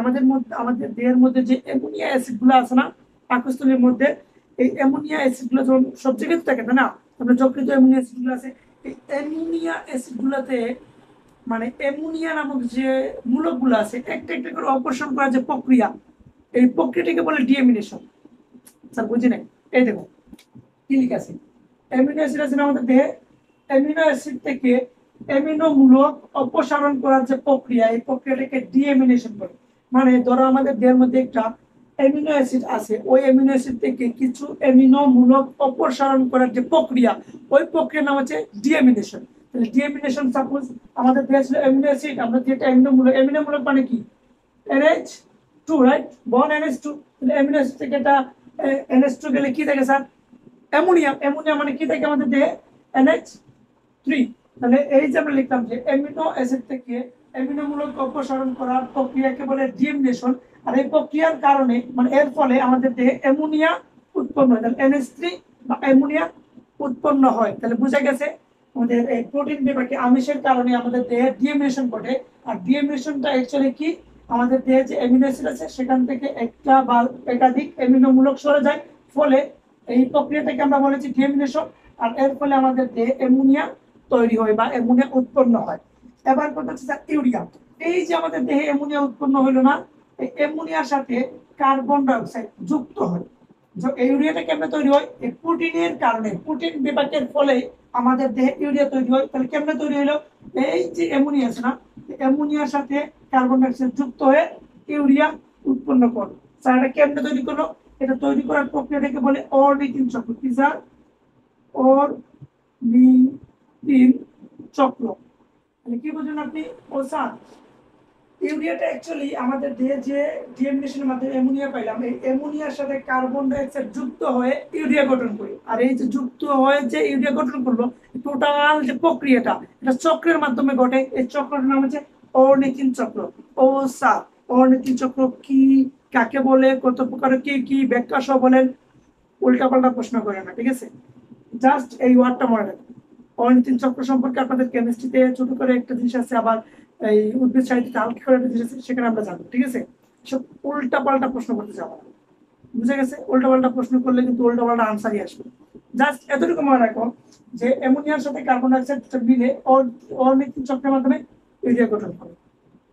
আমাদের দেহের মধ্যে যে অ্যামোনিয়া অ্যাসিড গুলো আছে না পাকস্থলীর মধ্যে, এই অ্যামোনিয়া অ্যাসিড গুলো যখন সব জায়গায় থাকে না, আমরা যকৃত অ্যামোনিয়া অ্যাসিড গুলো আছে, এই অ্যামোনিয়া অ্যাসিড গুলোতে মানে অ্যামোনিয়া নামক যে মূলকগুলো আছে একটা একটা করে অপসারণ করার যে প্রক্রিয়া, এই প্রক্রিয়াটাকে বলে ডিএমিনেশন। স্যার বুঝি নাই, এই দেখো কি লিখা আছে, অ্যামিনো অ্যাসিড আছে আমাদের দেহে, অ্যামিনো অ্যাসিড থেকে অ্যামিনো মূলক অপসারণ করার যে প্রক্রিয়া, এই প্রক্রিয়াটাকে ডিএমিনেশন বলে। মানে ধরো আমাদের দেহের মধ্যে একটা অ্যামিনো অ্যাসিড আছে, ওই অ্যামিনো অ্যাসিড থেকে কিছু অ্যামিনো মূলক অপসারণ করার যে প্রক্রিয়া, ওই প্রক্রিয়ার নাম হচ্ছে ডিএমিনেশন। তাহলে ডিএমিনেশন, সাপোজ আমাদের দেহে ছিল অ্যামিনো অ্যাসিড, আমরা যেটা অ্যামিনো মূলক মানে কি, NH2, রাইট, বন NH2। তাহলে অ্যামিনো অ্যাসিড থেকে এটা NH2 গেলে কি থাকে স্যার, অ্যামোনিয়া মানে কি থাকে আমাদের দেহে, NH3। তাহলে এই যে আমরা লিখলাম যে অ্যামিনো অ্যাসিড থেকে অ্যামিনো মূলক অপসারণ করার প্রক্রিয়াকে বলে ডিএমিনেশন। আর এই প্রক্রিয়ার কারণে মানে এর ফলে আমাদের দেহে অ্যামোনিয়া উৎপন্ন হয়, তাহলে NH3 বা অ্যামোনিয়া উৎপন্ন হয়। তাহলে বোঝা গেছে আমাদের এই প্রোটিন বিভাগে আমিষের কারণে আমাদের দেহে ডিএমিনেশন ঘটে। আর ডিএমিনেশনটা অ্যাকচুয়ালি কি, আমাদের দেহে যে অ্যামিনো অ্যাসিড আছে সেখান থেকে একটা বা একাধিক অ্যামিনো মূলক সরে যায়, ফলে এই প্রক্রিয়াটাকে আমরা বলেছি ডিএমিনেশন। আর এর ফলে আমাদের দেহে অ্যামোনিয়া তৈরি হয় বা অ্যামোনিয়া উৎপন্ন হয়। এবার কথা হচ্ছে ইউরিয়া। এই যে আমাদের দেহে অ্যামোনিয়া উৎপন্ন হইলো না, এই অ্যামোনিয়ার সাথে কার্বন ডাই অক্সাইড যুক্ত হয়। ইউরিয়াটা কেমনে তৈরি হয়, এই প্রোটিনের কারণে, প্রোটিন বিপাকের ফলে আমাদের দেহে ইউরিয়া তৈরি হয়। তাহলে কেমনে তৈরি হলো, এই যে অ্যামোনিয়া আছে না, অ্যামোনিয়ার সাথে কার্বন ডাই অক্সাইড যুক্ত হয়ে ইউরিয়া উৎপন্ন করে। স্যার এটা কেমনে তৈরি করলো, এটা তৈরি করার প্রক্রিয়াটাকে বলে অর্নিথিন চক্র। কি স্যার, অর্নিথিন চক্র। তাহলে কি বুঝলেন আপনি, ও স্যার ইউরিয়াটা অ্যাকচুয়ালি আমাদের দেহে যে ডিএমিনেশনের মাধ্যমে অ্যামোনিয়া পাইলাম, এই অ্যামোনিয়ার সাথে কার্বন ডাই অক্সাইড যুক্ত হয়ে ইউরিয়া গঠন করে। আর এই যে যুক্ত হয়ে যে ইউরিয়া গঠন করলো, টোটাল যে প্রক্রিয়াটা এটা চক্রের মাধ্যমে ঘটে। এই চক্রটার নাম হচ্ছে অর্নিথিন চক্র। ও স্যার অর্নিথিন চক্র কি, কাকে বলে, কত প্রকার, কি কি ব্যাখ্যা সহ বলেন, উল্টাপাল্টা প্রশ্ন করে না, ঠিক আছে। জাস্ট এই ওয়ার্ডটা মনে রাখবেন। অর্নিথিন চক্র সম্পর্কে আপনাদের কেমিস্ট্রিতে ছোট করে একটা জিনিস আছে, আবার এই উদ্ভিদ সাহিত্যে আলকিফেরা এসেছে, সেখানে আমরা জানবো। ঠিক আছে, সব উল্টা পাল্টা প্রশ্ন করতে যাবো না, বুঝে গেছে? উল্টা পাল্টা প্রশ্ন করলে কিন্তু উল্টা পাল্টা আনসারই আসবে। জাস্ট এতটুকু মনে রাখো যে অ্যামোনিয়ার সাথে কার্বন ডাইঅক্সাইড মিলে অর্নিথিন চক্রের মাধ্যমে ইউরিয়া গঠন করে।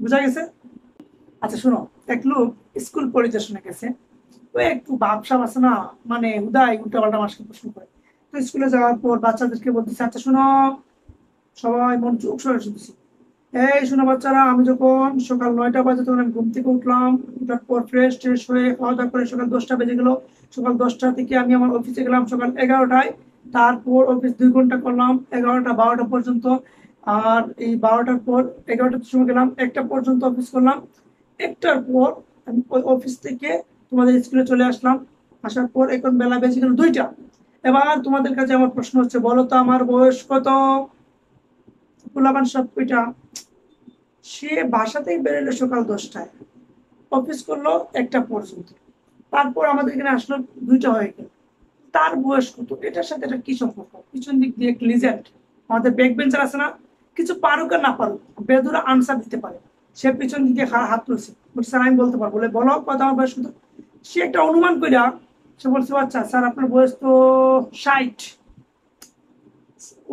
বুঝা গেছে? আচ্ছা শুনো, এক লোক স্কুল পরিদর্শনে গেছে, তো একটু ভাবসাব আছে না, মানে হুদাই উল্টা পাল্টা মাসকে প্রশ্ন করে। তো স্কুলে যাওয়ার পর বাচ্চাদেরকে বলতেছে, আচ্ছা শুনো সবাই মনোযোগ সহকারে শুনতেছি, এই শোনো বাচ্চারা, আমি যখন সকাল 9টা বাজে তখন আমি ঘুম থেকে উঠলাম, উঠার পর ফ্রেশ ট্রেশ হয়ে খাওয়া দাওয়া করে সকাল 10টা বেজে গেল। সকাল 10টা থেকে আমি আমার অফিসে গেলাম সকাল 11টায়। তারপর অফিস 2 ঘন্টা করলাম, 11টা 12টা পর্যন্ত। আর এই 12টার পর 11টার সময় গেলাম, 1টা পর্যন্ত অফিস করলাম। 1টার পর আমি ওই অফিস থেকে তোমাদের স্কুলে চলে আসলাম। আসার পর এখন বেলা বেজে গেল 2টা। এবার তোমাদের কাছে আমার প্রশ্ন হচ্ছে, বলো তো আমার বয়স কত? পোলাপান সব কয়টা? সে বাসাতেই বেরোলো সকাল 10টায়, অফিস করলো 1টা পর্যন্ত, তারপর আমাদের এখানে আসলো 2টা হয়ে গেল। তার বয়স কত? এটার সাথে এটা কি সম্পর্ক? পিছন দিক দিয়ে লিজেন্ড আমাদের ব্যাক বেঞ্চার আছে না, কিছু পারুক আর না পারুক, বেদুরা আনসার দিতে পারে। সে পিছন দিকে হাত তুলছে, বলছে স্যার আমি বলতে পারবো। বলে বলো কত আমার বয়স কত? সে একটা অনুমান কইরা সে বলছে, আচ্ছা স্যার আপনার বয়স তো 60।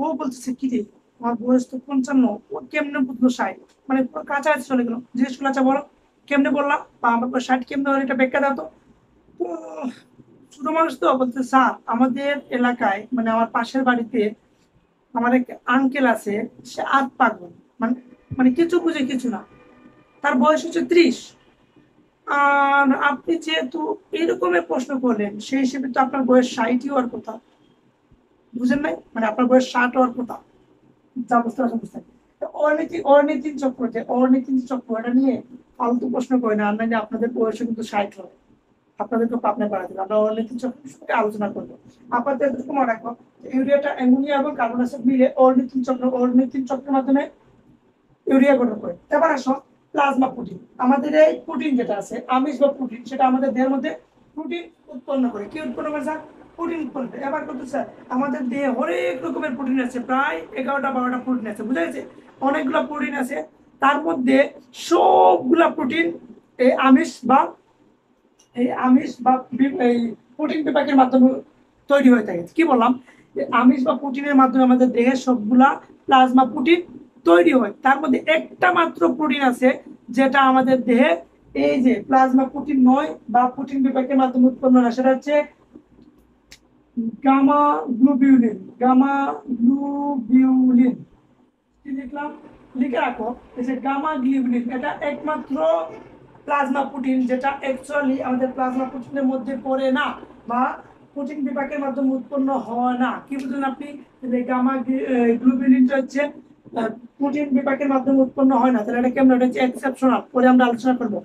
ও বলতেছে কি রে, আমার বয়স তো 55। ও কেমনে বুঝলো 60? মানে পুরো কাছাকাছি চলে গেল। জিজ্ঞেস করলো, আচ্ছা বলো কেমনে বললাম, বা আমার বয়স 60 কেমনে হলো, এটা ব্যাখ্যা দাও তো। তো ছোট মানুষ তো বলতে, স্যার আমাদের এলাকায় মানে আমার পাশের বাড়িতে আমার এক আঙ্কেল আছে, সে আধ পাগল, মানে মানে কিছু বুঝে কিছু না, তার বয়স হচ্ছে 30। আর আপনি যেহেতু এইরকমের প্রশ্ন করলেন, সেই হিসেবে তো আপনার বয়স 60ই হওয়ার কথা, বুঝেন নাই? মানে আপনার বয়স 60 হওয়ার কথা। যা বুঝতে পারছেন বুঝতে পারছেন। অর্নিথিন চক্র, যে অর্নিথিন চক্র, এটা নিয়ে ফালতু প্রশ্ন করে না, আর নাহলে আপনাদের বয়সে কিন্তু 60 হবে, আপনাদেরকে পাবনা করা দিবে। আমরা অর্নিথিন চক্র সম্পর্কে আলোচনা করবো। আপনাদের এতটুকু মনে রাখবো, ইউরিয়াটা অ্যামোনিয়া এবং কার্বন ডাইঅক্সাইড মিলে অর্নিথিন চক্রের মাধ্যমে ইউরিয়া গঠন করে। এবার আসো প্লাজমা প্রোটিন। আমাদের এই প্রোটিন যেটা আছে, আমিষ বা প্রোটিন, সেটা আমাদের দেহের মধ্যে প্রোটিন উৎপন্ন করে। কি উৎপন্ন করে স্যার? প্রোটিন উৎপন্ন করে। এবার কত স্যার, আমাদের দেহে অনেক রকমের প্রোটিন আছে, প্রায় 11টা 12টা প্রোটিন আছে, বুঝা গেছে? অনেকগুলো প্রোটিন আছে, তার মধ্যে সবগুলা প্রোটিন এই এই প্রোটিন বিপাকের মাধ্যমে তৈরি হয়ে থাকে। কি বললাম? আমিষ বা প্রোটিনের মাধ্যমে আমাদের দেহের সবগুলা প্লাজমা প্রোটিন তৈরি হয়। তার মধ্যে একটা মাত্র প্রোটিন আছে যেটা আমাদের দেহে এই যে প্লাজমা প্রোটিন নয় বা প্রোটিন বিপাকের মাধ্যমে উৎপন্ন হয়, সেটা হচ্ছে গামা গ্লোবিউলিন। গামা গ্লোবিউলিন কি লিখলাম? লিখে রাখো, এই যে গামা গ্লোবিউলিন, এটা একমাত্র প্লাজমা প্রোটিন যেটা অ্যাকচুয়ালি আমাদের প্লাজমা প্রোটিনের মধ্যে পড়ে না বা প্রোটিন বিপাকের মাধ্যমে উৎপন্ন হয় না। কি বুঝলেন আপনি? গামা গ্লোবিউলিনটা হচ্ছে প্রোটিন বিপাকের মাধ্যমে উৎপন্ন হয় না, তাহলে এটা কেমন? এটা হচ্ছে এক্সেপশনাল, পরে আমরা আলোচনা করবো।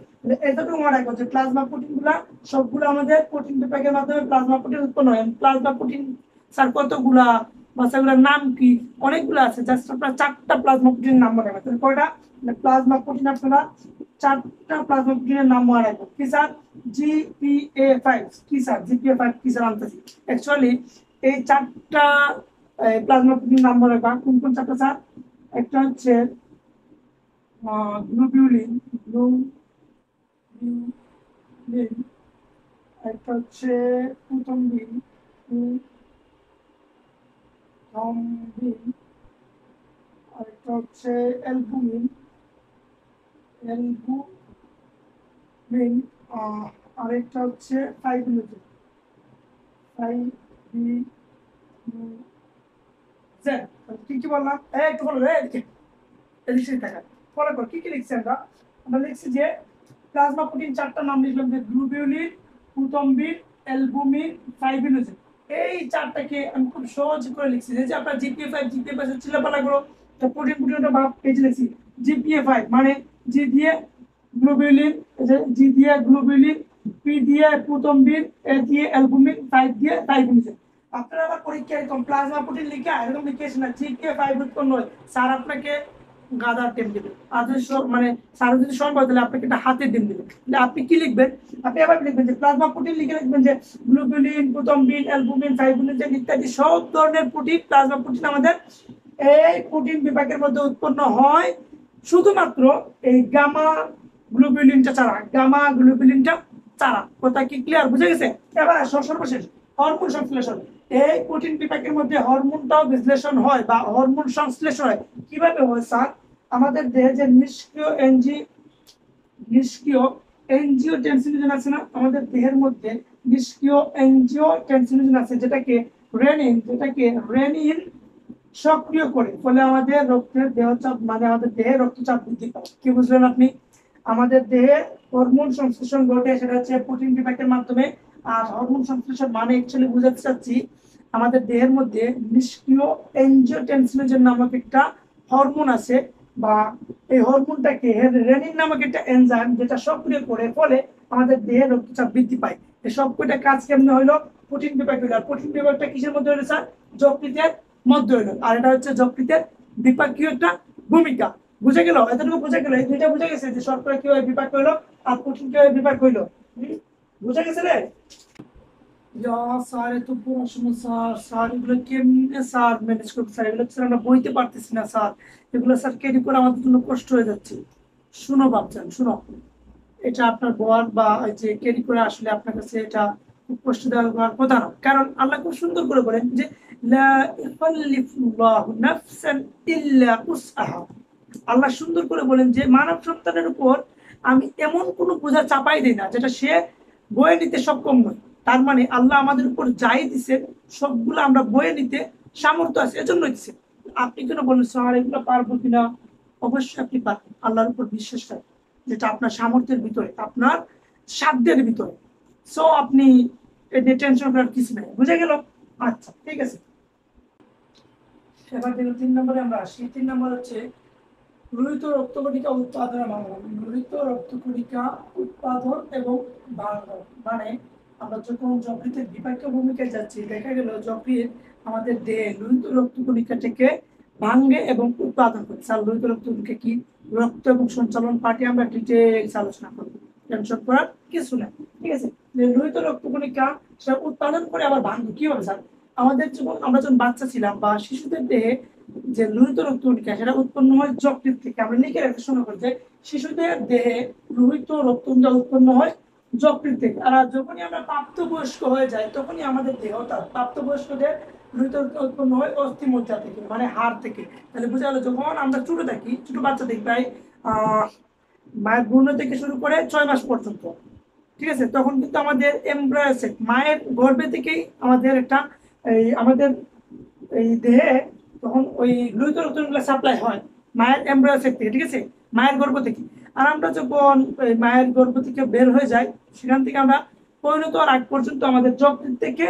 এতটুকু মনে রাখবো যে প্লাজমা প্রোটিন গুলা সবগুলো আমাদের প্রোটিন বিপাকের মাধ্যমে প্লাজমা প্রোটিন উৎপন্ন হয়। প্লাজমা প্রোটিন স্যার কতগুলা, বা সেগুলোর নাম কি? অনেকগুলো আছে, জাস্ট আপনার 4টা প্লাজমা প্রোটিনের নাম মনে রাখবেন। কয়টা প্লাজমা প্রোটিন? আপনারা 4টা প্লাজমা প্রোটিনের নাম মনে রাখবেন। কি স্যার? GPA5। কি স্যার GPA5 কি স্যার? আনতেছি। অ্যাকচুয়ালি এই 4টা প্লাজমা প্রোটিনের নাম মনে রাখবেন। কোন কোন 4টা স্যার? একটা হচ্ছে গ্লোবিউলিন, একটা হচ্ছে পুতম্বিন, আরেকটা হচ্ছে অ্যালবুমিন, আরেকটা হচ্ছে ফাইব্রিনোজেন, কি কি বললাম? একটু বলো এদিকে দেখা ফলো কর, কি কি লিখছি আমরা? আমরা লিখছি যে প্লাজমা প্রোটিন 4টা নাম লিখলাম, যে গ্লোবিউলিন, পুতম্বিন, অ্যালবুমিন, ফাইব্রিনোজেন। এই 4টাকে আমি খুব সহজ করে লিখছি, যে আপনার জিপিএ5 চিল্লাপালা করো, তো প্রোটিনটা ভাব পেজে লিখছি। জিপিএ5 মানে জি দিয়ে গ্লোবিউলিন, জি দিয়ে গ্লোবিউলিন, পি দিয়ে পুতম্বিন, এ দিয়ে অ্যালবুমিন, 5 দিয়ে ফাইব্রিনোজেন। আপনারা আবার পরীক্ষায় এরকম প্লাজমা প্রোটিন লিখে এরকম লিখেছেন না, জিপিএ5 উৎপন্ন হয়, স্যার আপনাকে গাদার টেম দিবে। আর যদি মানে স্যার যদি সম্ভব তাহলে আপনাকে একটা হাতের ডিম দিবে। আপনি কি লিখবেন? আপনি আবার লিখবেন যে প্লাজমা প্রোটিন, লিখে লিখবেন যে গ্লোবুলিন, পুতম্বিন, অ্যালবুমিন, ফাইব্রিনোজেন ইত্যাদি সব ধরনের প্রোটিন, প্লাজমা প্রোটিন আমাদের এই প্রোটিন বিভাগের মধ্যে উৎপন্ন হয়। শুধুমাত্র এই গামা গ্লোবুলিনটা ছাড়া। কথা কি ক্লিয়ার, বুঝে গেছে? এবার সর্বশেষ হরমোন সংশ্লেষণ। এই প্রোটিন বিপাকের মধ্যে হরমোনটাও বিশ্লেষণ হয় বা হরমোন সংশ্লেষণ হয়। কিভাবে হয় স্যার? আমাদের দেহে যে নিষ্ক্রিয় এনজিওটেনসিনোজেন আছে না, আমাদের দেহের মধ্যে নিষ্ক্রিয় এনজিওটেনসিনোজেন আছে, যেটাকে রেনিন সক্রিয় করে, ফলে আমাদের রক্তের দেহচাপ মানে আমাদের দেহে রক্তচাপ বৃদ্ধি পায়। কি বুঝলেন আপনি? আমাদের দেহে হরমোন সংশ্লেষণ ঘটে, সেটা হচ্ছে প্রোটিন বিপাকের মাধ্যমে। আর হরমোন সংশ্লেষণ মানে অ্যাকচুয়ালি বুঝাতে চাচ্ছি, আমাদের দেহের মধ্যে নিষ্ক্রিয় এনজিওটেনসিনোজেন নামক একটা হরমোন আছে, বা এই হরমোনটাকে রেনিন নামক একটা এনজাইম যেটা সক্রিয় করে, ফলে আমাদের দেহে রক্তচাপ বৃদ্ধি পায়। এই সবকটা কাজ কেমনে হইলো? প্রোটিন বিপাক হইলো। আর প্রোটিন বিপাকটা কিসের মধ্যে হইলো স্যার? যকৃতের মধ্যে হইলো। আর এটা হচ্ছে যকৃতের বিপাকীয় একটা ভূমিকা। বুঝে গেল? এতটুকু বুঝে গেল? এই দুইটা বুঝে গেছে যে শর্করা কিভাবে বিপাক হইলো আর প্রোটিন কিভাবে বিপাক হইলো। বুঝে গেছে রে? স্যার এত পড়াশোনা স্যার, স্যার এগুলো কেমনে স্যার ম্যানেজ করতে স্যার? এগুলো স্যার আমরা বইতে পারতেছি না স্যার, এগুলো স্যার ক্যারি করে আমাদের জন্য কষ্ট হয়ে যাচ্ছে। শুনো বাচ্চান, শুনো, এটা আপনার বর বা যে ক্যারি করে আসলে আপনার কাছে এটা খুব কষ্ট দেওয়ার কথা না। কারণ আল্লাহ খুব সুন্দর করে বলেন যে লা ইউকাল্লিফুল্লাহু নাফসান ইল্লা উসআহা। আল্লাহ সুন্দর করে বলেন যে মানব সন্তানের উপর আমি এমন কোনো বোঝা চাপাই দিই না যেটা সে বয়ে নিতে সক্ষম নয়। তার মানে আল্লাহ আমাদের উপর যাই দিচ্ছেন সবগুলো আমরা বয়ে নিতে সামর্থ্য আছে, এজন্য দিচ্ছেন। আপনি কেন বলেন স্যার এগুলো পারবো কিনা? অবশ্যই আপনি পারবেন, আল্লাহর উপর বিশ্বাস রাখেন, যেটা আপনার সামর্থ্যের ভিতরে, আপনার সাধ্যের ভিতরে। সো আপনি টেনশন করার কিছু নেই। বুঝে গেল? আচ্ছা ঠিক আছে। এবার দেখুন 3 নম্বরে আমরা আসি। 3 নম্বর হচ্ছে লোহিত রক্তকণিকা উৎপাদন এবং ভাঙন। লোহিত রক্তকণিকা উৎপাদন এবং ভাঙন মানে আমরা যখন যকৃতের বিপাকীয় ভূমিকায় যাচ্ছি, দেখা গেল যকৃৎ আমাদের দেহে লোহিত রক্তকণিকাটাকে ভাঙে এবং উৎপাদন করে। স্যার লোহিত রক্তকণিকা কি? রক্ত এবং সঞ্চালন পার্টি আমরা ডিটেইলস আলোচনা করব, টেনশন করার কিছু না। ঠিক আছে? লোহিত রক্তকণিকা সেটা উৎপাদন করে আবার ভাঙবে কিভাবে স্যার? আমাদের যখন আমরা যখন বাচ্চা ছিলাম বা শিশুদের দেহে যে লোহিত রক্তকণিকা সেটা উৎপন্ন হয় যকৃৎ থেকে। আমরা লিখে রাখতে শুরু করি যে শিশুদের দেহে লোহিত রক্তকণিকা উৎপন্ন হয় যকৃৎ থেকে। আর যখনই আমরা প্রাপ্তবয়স্ক হয়ে যাই তখনই আমাদের দেহটা, প্রাপ্তবয়স্কদের লোহিত রক্ত উৎপন্ন হয় অস্থিমজ্জা থেকে, মানে হাড় থেকে। তাহলে বোঝা গেল যখন আমরা ছোট থাকি, ছোট বাচ্চা দেখি প্রায় মায়ের ভ্রূণ থেকে শুরু করে 6 মাস পর্যন্ত, ঠিক আছে, তখন কিন্তু আমাদের এমব্রায়োসেট মায়ের গর্ভে থেকেই আমাদের একটা আমাদের এই দেহে তখন ওই লোহিত রক্তগুলো সাপ্লাই হয় মায়ের এমব্রায়োসেট থেকে, ঠিক আছে, মায়ের গর্ভ থেকে। আর আমরা যখন মায়ের গর্ভ থেকে বের হয়ে যাই, সেখান থেকে আমরা পরিণত হওয়ার আগ পর্যন্ত আমাদের যকৃৎ থেকে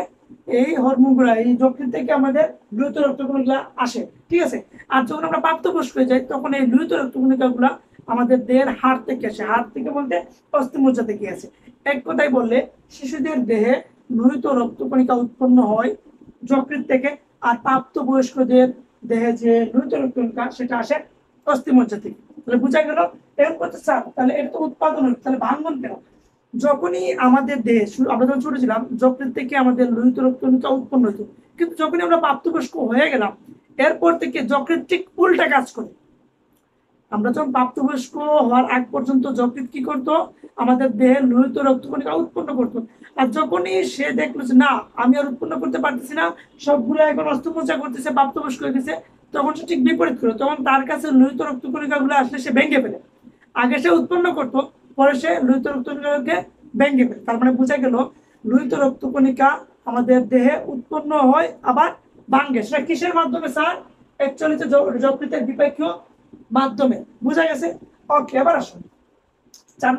এই হরমোনগুলো, এই যকৃৎ থেকে আমাদের লোহিত রক্তকণিকা আসে, ঠিক আছে। আর যখন আমরা প্রাপ্তবয়স্ক হয়ে যাই তখন এই লোহিত রক্তকণিকাগুলো আমাদের দেহের হাড় থেকে আসে। হাড় থেকে বলতে অস্থিমজ্জা থেকে আসে। এক কথায় বললে শিশুদের দেহে লোহিত রক্তকণিকা উৎপন্ন হয় যকৃৎ থেকে, আর প্রাপ্তবয়স্কদের দেহে যে লোহিত রক্তকণিকা সেটা আসে অস্থিমজ্জা থেকে। তাহলে বোঝা গেল? এরকম করতে স্যার তাহলে এটা তো উৎপাদন হচ্ছে, তাহলে ভাঙন কেন? যখনই আমাদের দেহে আমরা যখন ছোট ছিলাম যকৃৎ থেকে আমাদের লোহিত রক্তকণিকা উৎপন্ন হতো, কিন্তু যখনই আমরা প্রাপ্তবয়স্ক হয়ে গেলাম এরপর থেকে যকৃৎ ঠিক উল্টা কাজ করে। আমরা যখন প্রাপ্তবয়স্ক হওয়ার আগ পর্যন্ত যকৃৎ কি করতো? আমাদের দেহে লোহিত রক্তকণিকা উৎপন্ন করতো। আর যখনই সে দেখলো যে না আমি আর উৎপন্ন করতে পারতেছি না, সবগুলো এখন অস্ত্রোপচার করতেছে, প্রাপ্তবয়স্ক হয়ে গেছে, তখন সে ঠিক বিপরীত করলো। তখন তার কাছে লোহিত রক্তকণিকা গুলো আসলে সে ভেঙে ফেলে। আগে সে উৎপন্ন করতো, পরে সে লোহিত রক্তকণিকাকে ভেঙে ফেলে। তার মানে বোঝা গেল লোহিত রক্তকণিকা আমাদের দেহে উৎপন্ন হয় আবার ভাঙে। সেটা কিসের মাধ্যমে স্যার? অ্যাকচুয়ালি যকৃতের বিপাকীয় মাধ্যমে। বোঝা গেছে? ওকে, এবার আসুন 4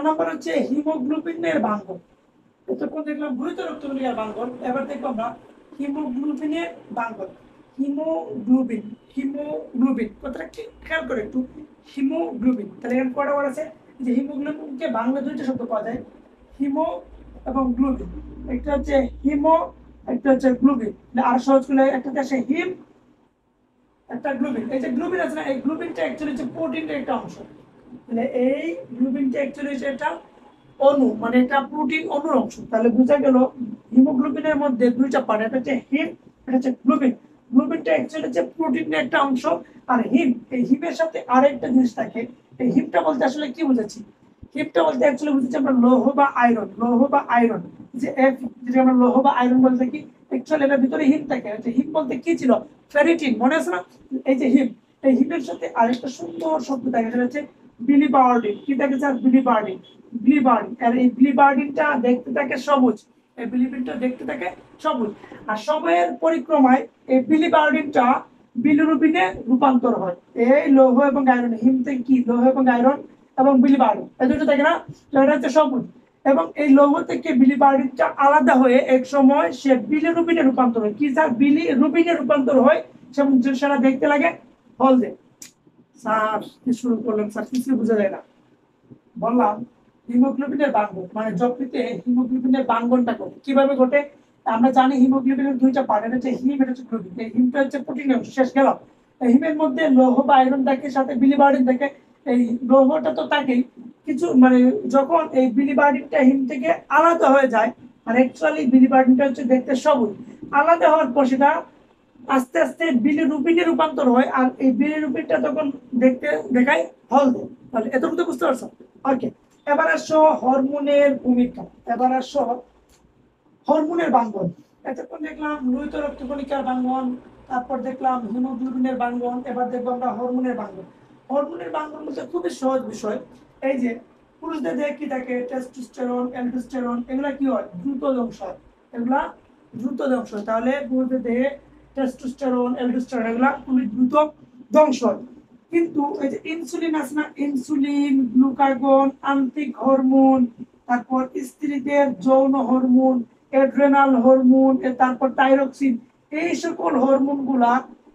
নম্বর হচ্ছে হিমোগ্লোবিনের ভাঙন। এতক্ষণ দেখলাম লোহিত রক্তকণিকার ভাঙন, এবার দেখবো আমরা হিমোগ্লোবিনের ভাঙন। হিমোগ্লোবিন কথাটা খেয়াল করে একটু। হিমোগ্লোবিন, তাহলে এখানে কটা বার আছে? যে হিমোগ্লোবিনকে বাংলা দুইটা শব্দ পাওয়া যায়, হিমো এবং গ্লোবিন। একটা হচ্ছে হিমো, একটা হচ্ছে গ্লোবিন। আর সহজ করে একটা আছে হিম, একটা গ্লোবিন। এই যে গ্লোবিন আছে না, এই গ্লোবিনটা অ্যাকচুয়ালি হচ্ছে প্রোটিনের একটা অংশ। মানে এই গ্লোবিনটা অ্যাকচুয়ালি হচ্ছে একটা অণু, মানে এটা প্রোটিন অণুর অংশ। তাহলে বোঝা গেল হিমোগ্লোবিনের মধ্যে দুইটা পার্ট, একটা হচ্ছে হিম, একটা হচ্ছে গ্লোবিন। গ্লোবিনটা অ্যাকচুয়ালি যে প্রোটিনের একটা অংশ। আর হিম, এই হিমের সাথে আরেকটা জিনিস থাকে। এই হিমটা বলতে আসলে কি বুঝাচ্ছি? হিমটা বলতে অ্যাকচুয়ালি বুঝাচ্ছি আমরা লৌহ বা আয়রন, লৌহ বা আয়রন। যে যেটা আমরা লৌহ বা আয়রন বলতে কি অ্যাকচুয়ালি এটার ভিতরে হিম থাকে। হিম বলতে কি ছিল? ফেরিটিন, মনে আছে না? এই যে হিম, এই হিমের সাথে আরেকটা সুন্দর শব্দ থাকে, সেটা হচ্ছে বিলিবার্ডিন। কি থাকে স্যার? বিলিবার্ডিন। বিলিবার্ডিন, আর এই বিলিবার্ডিনটা দেখতে থাকে সবুজ। এই বিলিবিনটা দেখতে থাকে সবুজ। আর সময়ের পরিক্রমায় এই বিলিবার্ডিনটা বিলিরুবিনে রূপান্তর হয়। এই লৌহ এবং আয়রন, হিম থেকে কি লৌহ এবং আয়রন এবং বিলিবার্ডিন, এই দুটো থাকে না? এটা হচ্ছে সবুজ। এবং এই লৌহ থেকে বিলিবার্ডিনটা আলাদা হয়ে এক সময় সে বিলিরুবিনে রূপান্তর হয়। কি স্যার? বিলিরুবিনে রূপান্তর হয়, সেটা দেখতে লাগে হলদে। স্যার কি শুরু করলেন স্যার, কিছু বোঝা যায় না। বললাম হিমোগ্লোবিনের বাঙ্গন, মানে যকৃতে হিমোগ্লোবিনের বাঙ্গনটা ঘটে কিভাবে ঘটে? আমরা জানি হিমোগ্লোবিনের দুইটা পার্ট, এটা হচ্ছে হিম, এটা হচ্ছে গ্লোবিন। এই হিমটা হচ্ছে প্রোটিনের অংশ, শেষ গেল। এই হিমের মধ্যে লৌহ বা আয়রন থাকে, সাথে বিলিবার্ডিন থাকে। এই লৌহটা তো থাকেই কিছু, মানে যখন এই বিলিবার্ডিনটা হিম থেকে আলাদা হয়ে যায়, আর অ্যাকচুয়ালি বিলিবার্ডিনটা হচ্ছে দেখতে সবুজ, আলাদা হওয়ার পর সেটা আস্তে আস্তে বিলিরুবিনে রূপান্তর হয়। আর এই বিলিরুবিনটা তখন দেখতে দেখায় হলদে। তাহলে এতটুকু বুঝতে পারছো? ওকে, এবার আসো হরমোনের ভূমিকা। এবার আসো হরমোনের বাঙ্গন। এতক্ষণ দেখলাম লোহিত রক্তকণিকার বাঙ্গন, তারপর দেখলাম হিমোগ্লোবিনের বাঙ্গন, এবার দেখবো আমরা হরমোনের বাঙ্গন। হরমোনের বাঙ্গন বলতে খুবই সহজ বিষয়। এই যে পুরুষদের দেহে কি থাকে? টেস্টোস্টেরন, অ্যালডোস্টেরন, এগুলা কি হয়? দ্রুত ধ্বংস হয়। এগুলা দ্রুত ধ্বংস হয়। তাহলে পুরুষদের দেহে টেস্টোস্টেরন, অ্যালডোস্টেরন এগুলা খুবই দ্রুত ধ্বংস হয়। কিন্তু এই যে ইনসুলিন আছে না, ইনসুলিন, গ্লুকাগন, আন্ত্রিক হরমোন, তারপর স্ত্রীদের যৌন হরমোন, অ্যাড্রেনাল হরমোন, তারপর থাইরক্সিন, এই সকল হরমোন গুলা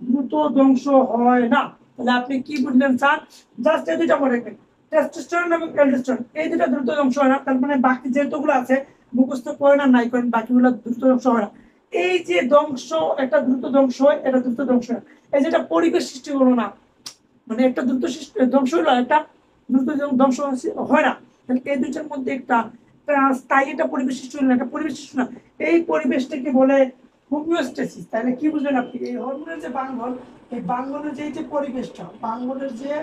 দ্রুত ধ্বংস হয় না। তাহলে আপনি কি বুঝলেন স্যার? জাস্ট এই দুইটা মনে রাখবেন, টেস্টোস্টেরন এবং অ্যালডোস্টেরন, এই দুটো দ্রুত ধ্বংস হয় না। তার মানে বাকি যেগুলো আছে মুখস্থ করেন আর নাই করেন, বাকিগুলো দ্রুত ধ্বংস হয় না। এই যে ধ্বংস, একটা দ্রুত ধ্বংস হয়, এটা দ্রুত ধ্বংস হয় না। এই যেটা পরিবেশ সৃষ্টি হলো না, মানে একটা দ্রুত ধ্বংস হলো, একটা দ্রুত ধ্বংস হয় না। তাহলে এই দুইটার মধ্যে একটা স্থায়ী একটা পরিবেশ সৃষ্টি হলো না, একটা পরিবেশ সৃষ্টি না। এই পরিবেশটাকে বলে হোমিওস্টেসিস। তাহলে কি বুঝলেন আপনি? এই হরমোনের যে বাঙ্গন, এই বাঙ্গনের যে পরিবেশটা, বাঙ্গনের যে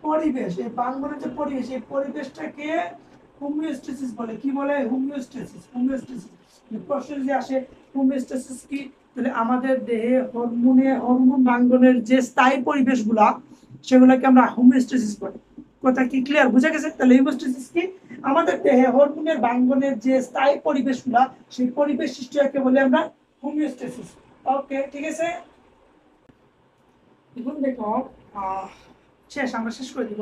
পরিবেশ, এই বাঙ্গনের যে পরিবেশ, এই পরিবেশটাকে হোমিওস্টেসিস বলে। কি বলে? হোমিওস্টেসিস। হোমিওস্টেসিস প্রশ্ন যে আসে হোমিওস্টেসিস কি, তাহলে আমাদের দেহে হরমোন বাঙ্গনের যে স্থায়ী পরিবেশগুলা, সেগুলোকে আমরা হোমিওস্টেসিস বলি। কথা কি ক্লিয়ার? বুঝা গেছে? তাহলে হোমিওস্টেসিস কি? আমাদের দেহে হরমোনের বাঙ্গনের যে স্থায়ী পরিবেশগুলা, সেই পরিবেশ সৃষ্টিকে বলে আমরা হোমিওস্টেসিস। ওকে, ঠিক আছে। এখন দেখো শেষ, আমরা শেষ করে দিব।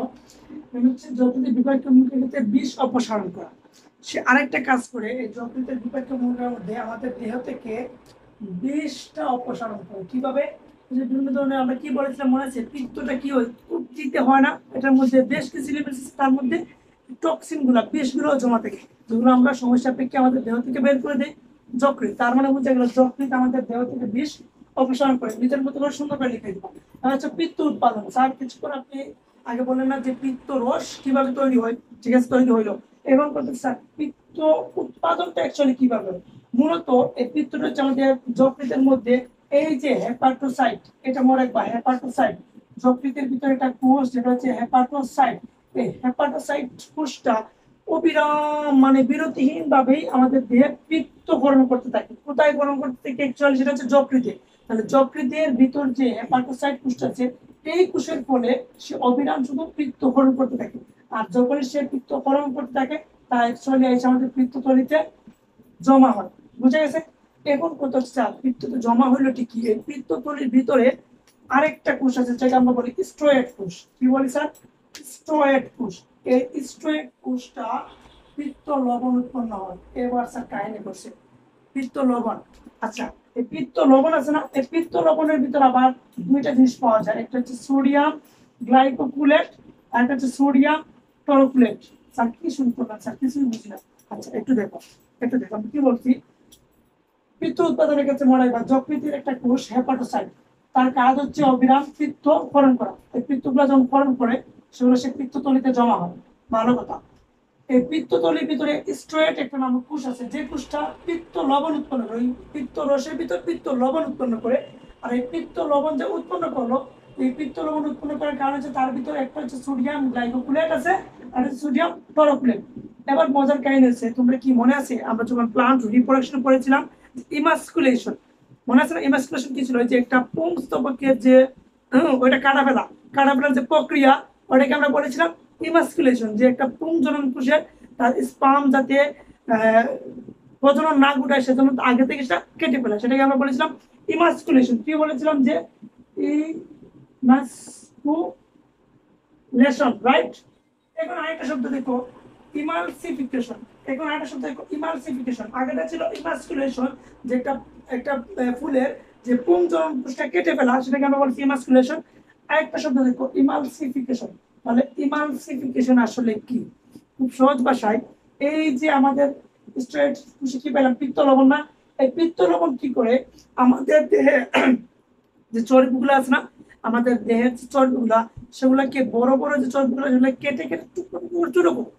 হচ্ছে যকৃতের বিপাকীয় অম্লকের ক্ষেত্রে বিষ অপসারণ করা। সে আরেকটা কাজ করে, এই যকৃতের বিপাকীয় অম্লকের মধ্যে আমাদের দেহ থেকে বিষটা অপসারণ করে। কিভাবে? যে বিভিন্ন ধরনের, আমরা কি বলেছিলাম মনে আছে? পিত্তটা কি হয়? উৎপত্তিতে হয় না, এটার মধ্যে বেশ কিছু এলিমেন্ট আছে, তার মধ্যে টক্সিন গুলা, বিষগুলো জমা থাকে, যেগুলো আমরা সময় সাপেক্ষে আমাদের দেহ থেকে বের করে দেই যকৃৎ। তার মানে বুঝে গেল যকৃৎ আমাদের দেহ থেকে বিষ অপসারণ করে। নিজের মতো করে সুন্দর করে লিখে দিব। হচ্ছে পিত্ত উৎপাদন। স্যার কিছুক্ষণ আপনি আগে বললেন না যে পিত্ত রস কিভাবে তৈরি হয়? ঠিক আছে, তৈরি হইলো। এখন বলতে স্যার পিত্ত উৎপাদনটা অ্যাকচুয়ালি কিভাবে হয়? মূলত এই পিত্তটা হচ্ছে আমাদের যকৃতের মধ্যে, এই যে হেপাটোসাইট, এটা মনে রাখবা, হেপাটোসাইট। যকৃতের ভিতরে একটা কোষ যেটা হচ্ছে হেপাটোসাইট। এই হেপাটোসাইট কোষটা অবিরাম, মানে বিরতিহীন ভাবেই আমাদের দেহে পিত্ত গঠন করতে থাকে। কোথায় গঠন করতে থাকে? অ্যাকচুয়ালি সেটা হচ্ছে যকৃতে। তাহলে যকৃতের ভিতর যে হেপাটোসাইট কোষটা আছে, এই কোষের ফলে সে অবিরাম শুধু পিত্ত গঠন করতে থাকে। আর যখন সে পিত্ত গঠন করতে থাকে, তা অ্যাকচুয়ালি এসে আমাদের পিত্তথলিতে জমা হয়। বুঝা গেছে? এখন কত চাল পিত্ত তো জমা হইলো ঠিকই, এই পিত্তথলির ভিতরে আরেকটা কোষ আছে, যেটা আমরা বলি স্ট্রয়েড কোষ। কি বলি স্যার? স্ট্রয়েড কোষ। এই স্ট্রয়েড কোষটা পিত্ত লবণ উৎপন্ন হয়। এবার স্যার কাহিনী করছে পিত্ত লবণ। আচ্ছা, এই পিত্ত লবণ আছে না, এই পিত্ত লবণের ভিতর আবার দুইটা জিনিস পাওয়া যায়, একটা হচ্ছে সোডিয়াম গ্লাইকোকুলেট, আর একটা হচ্ছে সোডিয়াম টরোকুলেট। স্যার কি শুরু করলাম স্যার, কিছুই বুঝি না। আচ্ছা একটু দেখো, একটু দেখো আমি কি বলছি। পিত্ত উৎপাদনের ক্ষেত্রে মনে রাখবা, যকৃতের একটা কোষ হেপাটোসাইট, তার কাজ হচ্ছে অবিরাম পিত্ত ক্ষরণ করা। এই পিত্তগুলো যখন ক্ষরণ করে, সেগুলো সে পিত্তথলিতে জমা হয়। ভালো কথা। এই পিত্তথলির ভিতরে স্ট্রয়েড একটা নামক কোষ আছে, যে কোষটা পিত্ত লবণ উৎপন্ন করে। পিত্ত রসের ভিতর পিত্ত লবণ উৎপন্ন করে। আর এই পিত্ত লবণ যে উৎপন্ন করলো, এই পিত্ত লবণ উৎপন্ন করার কারণ হচ্ছে তার ভিতরে একটা হচ্ছে সোডিয়াম গ্লাইকোকুলেট আছে আর সোডিয়াম টরোকুলেট। এবার মজার কাহিনী হচ্ছে, তোমরা কি মনে আছে আমরা যখন প্লান্ট রিপ্রোডাকশন করেছিলাম ইমাস্কুলেশন, মনে আছে না? ইমাস্কুলেশন কি ছিল? যে একটা পুংস্তবকের যে ওইটা কাটা ফেলার যে প্রক্রিয়া, ওটাকে আমরা বলেছিলাম ইমাস্কুলেশন। যে একটা পুংজনন কোষের তার স্পাম যাতে প্রজনন না ঘটায় সেজন্য আগে থেকে সেটা কেটে ফেলা, সেটাকে আমরা বলেছিলাম ইমাস্কুলেশন। কি বলেছিলাম? যে ইমাস্কুলেশন, রাইট? এখন আরেকটা শব্দ দেখো, ইমালসিফিকেশন। এখন আরেকটা শব্দ দেখো, ইমালসিফিকেশন। আগেটা ছিল ইমাস্কুলেশন, যে একটা ফুলের যে পুংজনন কোষটা কেটে ফেলা, সেটাকে আমরা বলছি ইমাস্কুলেশন। আরেকটা শব্দ দেখো, ইমালসিফিকেশন। তাহলে ইমালসিফিকেশন আসলে কি? খুব সহজ ভাষায়, এই যে আমাদের স্ট্রেট কি পেলাম? পিত্ত লবণ না? এই পিত্ত লবণ কি করে আমাদের দেহে যে চর্বিগুলো আছে না, আমাদের দেহের যে চর্বিগুলা, সেগুলাকে বড় বড় যে চর্বিগুলো সেগুলো কেটে কেটে ছোট করো।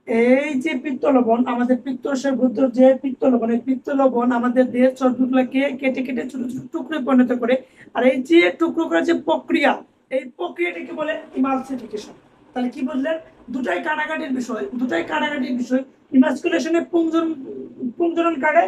এই যে পিত্ত লবণ, আমাদের পিত্তরসের ভিতর যে পিত্ত লবণ, এই পিত্ত লবণ আমাদের দেহের চর্বিগুলোকে কেটে কেটে ছোট ছোট টুকরো পরিণত করে। আর এই যে টুকরো করার যে প্রক্রিয়া, এই প্রক্রিয়াটাকে বলে ইমালসিফিকেশন। তাহলে কি বললেন? দুটাই কাটাকাটির বিষয়। ইমাস্কুলেশনে পুংজনন কাটে,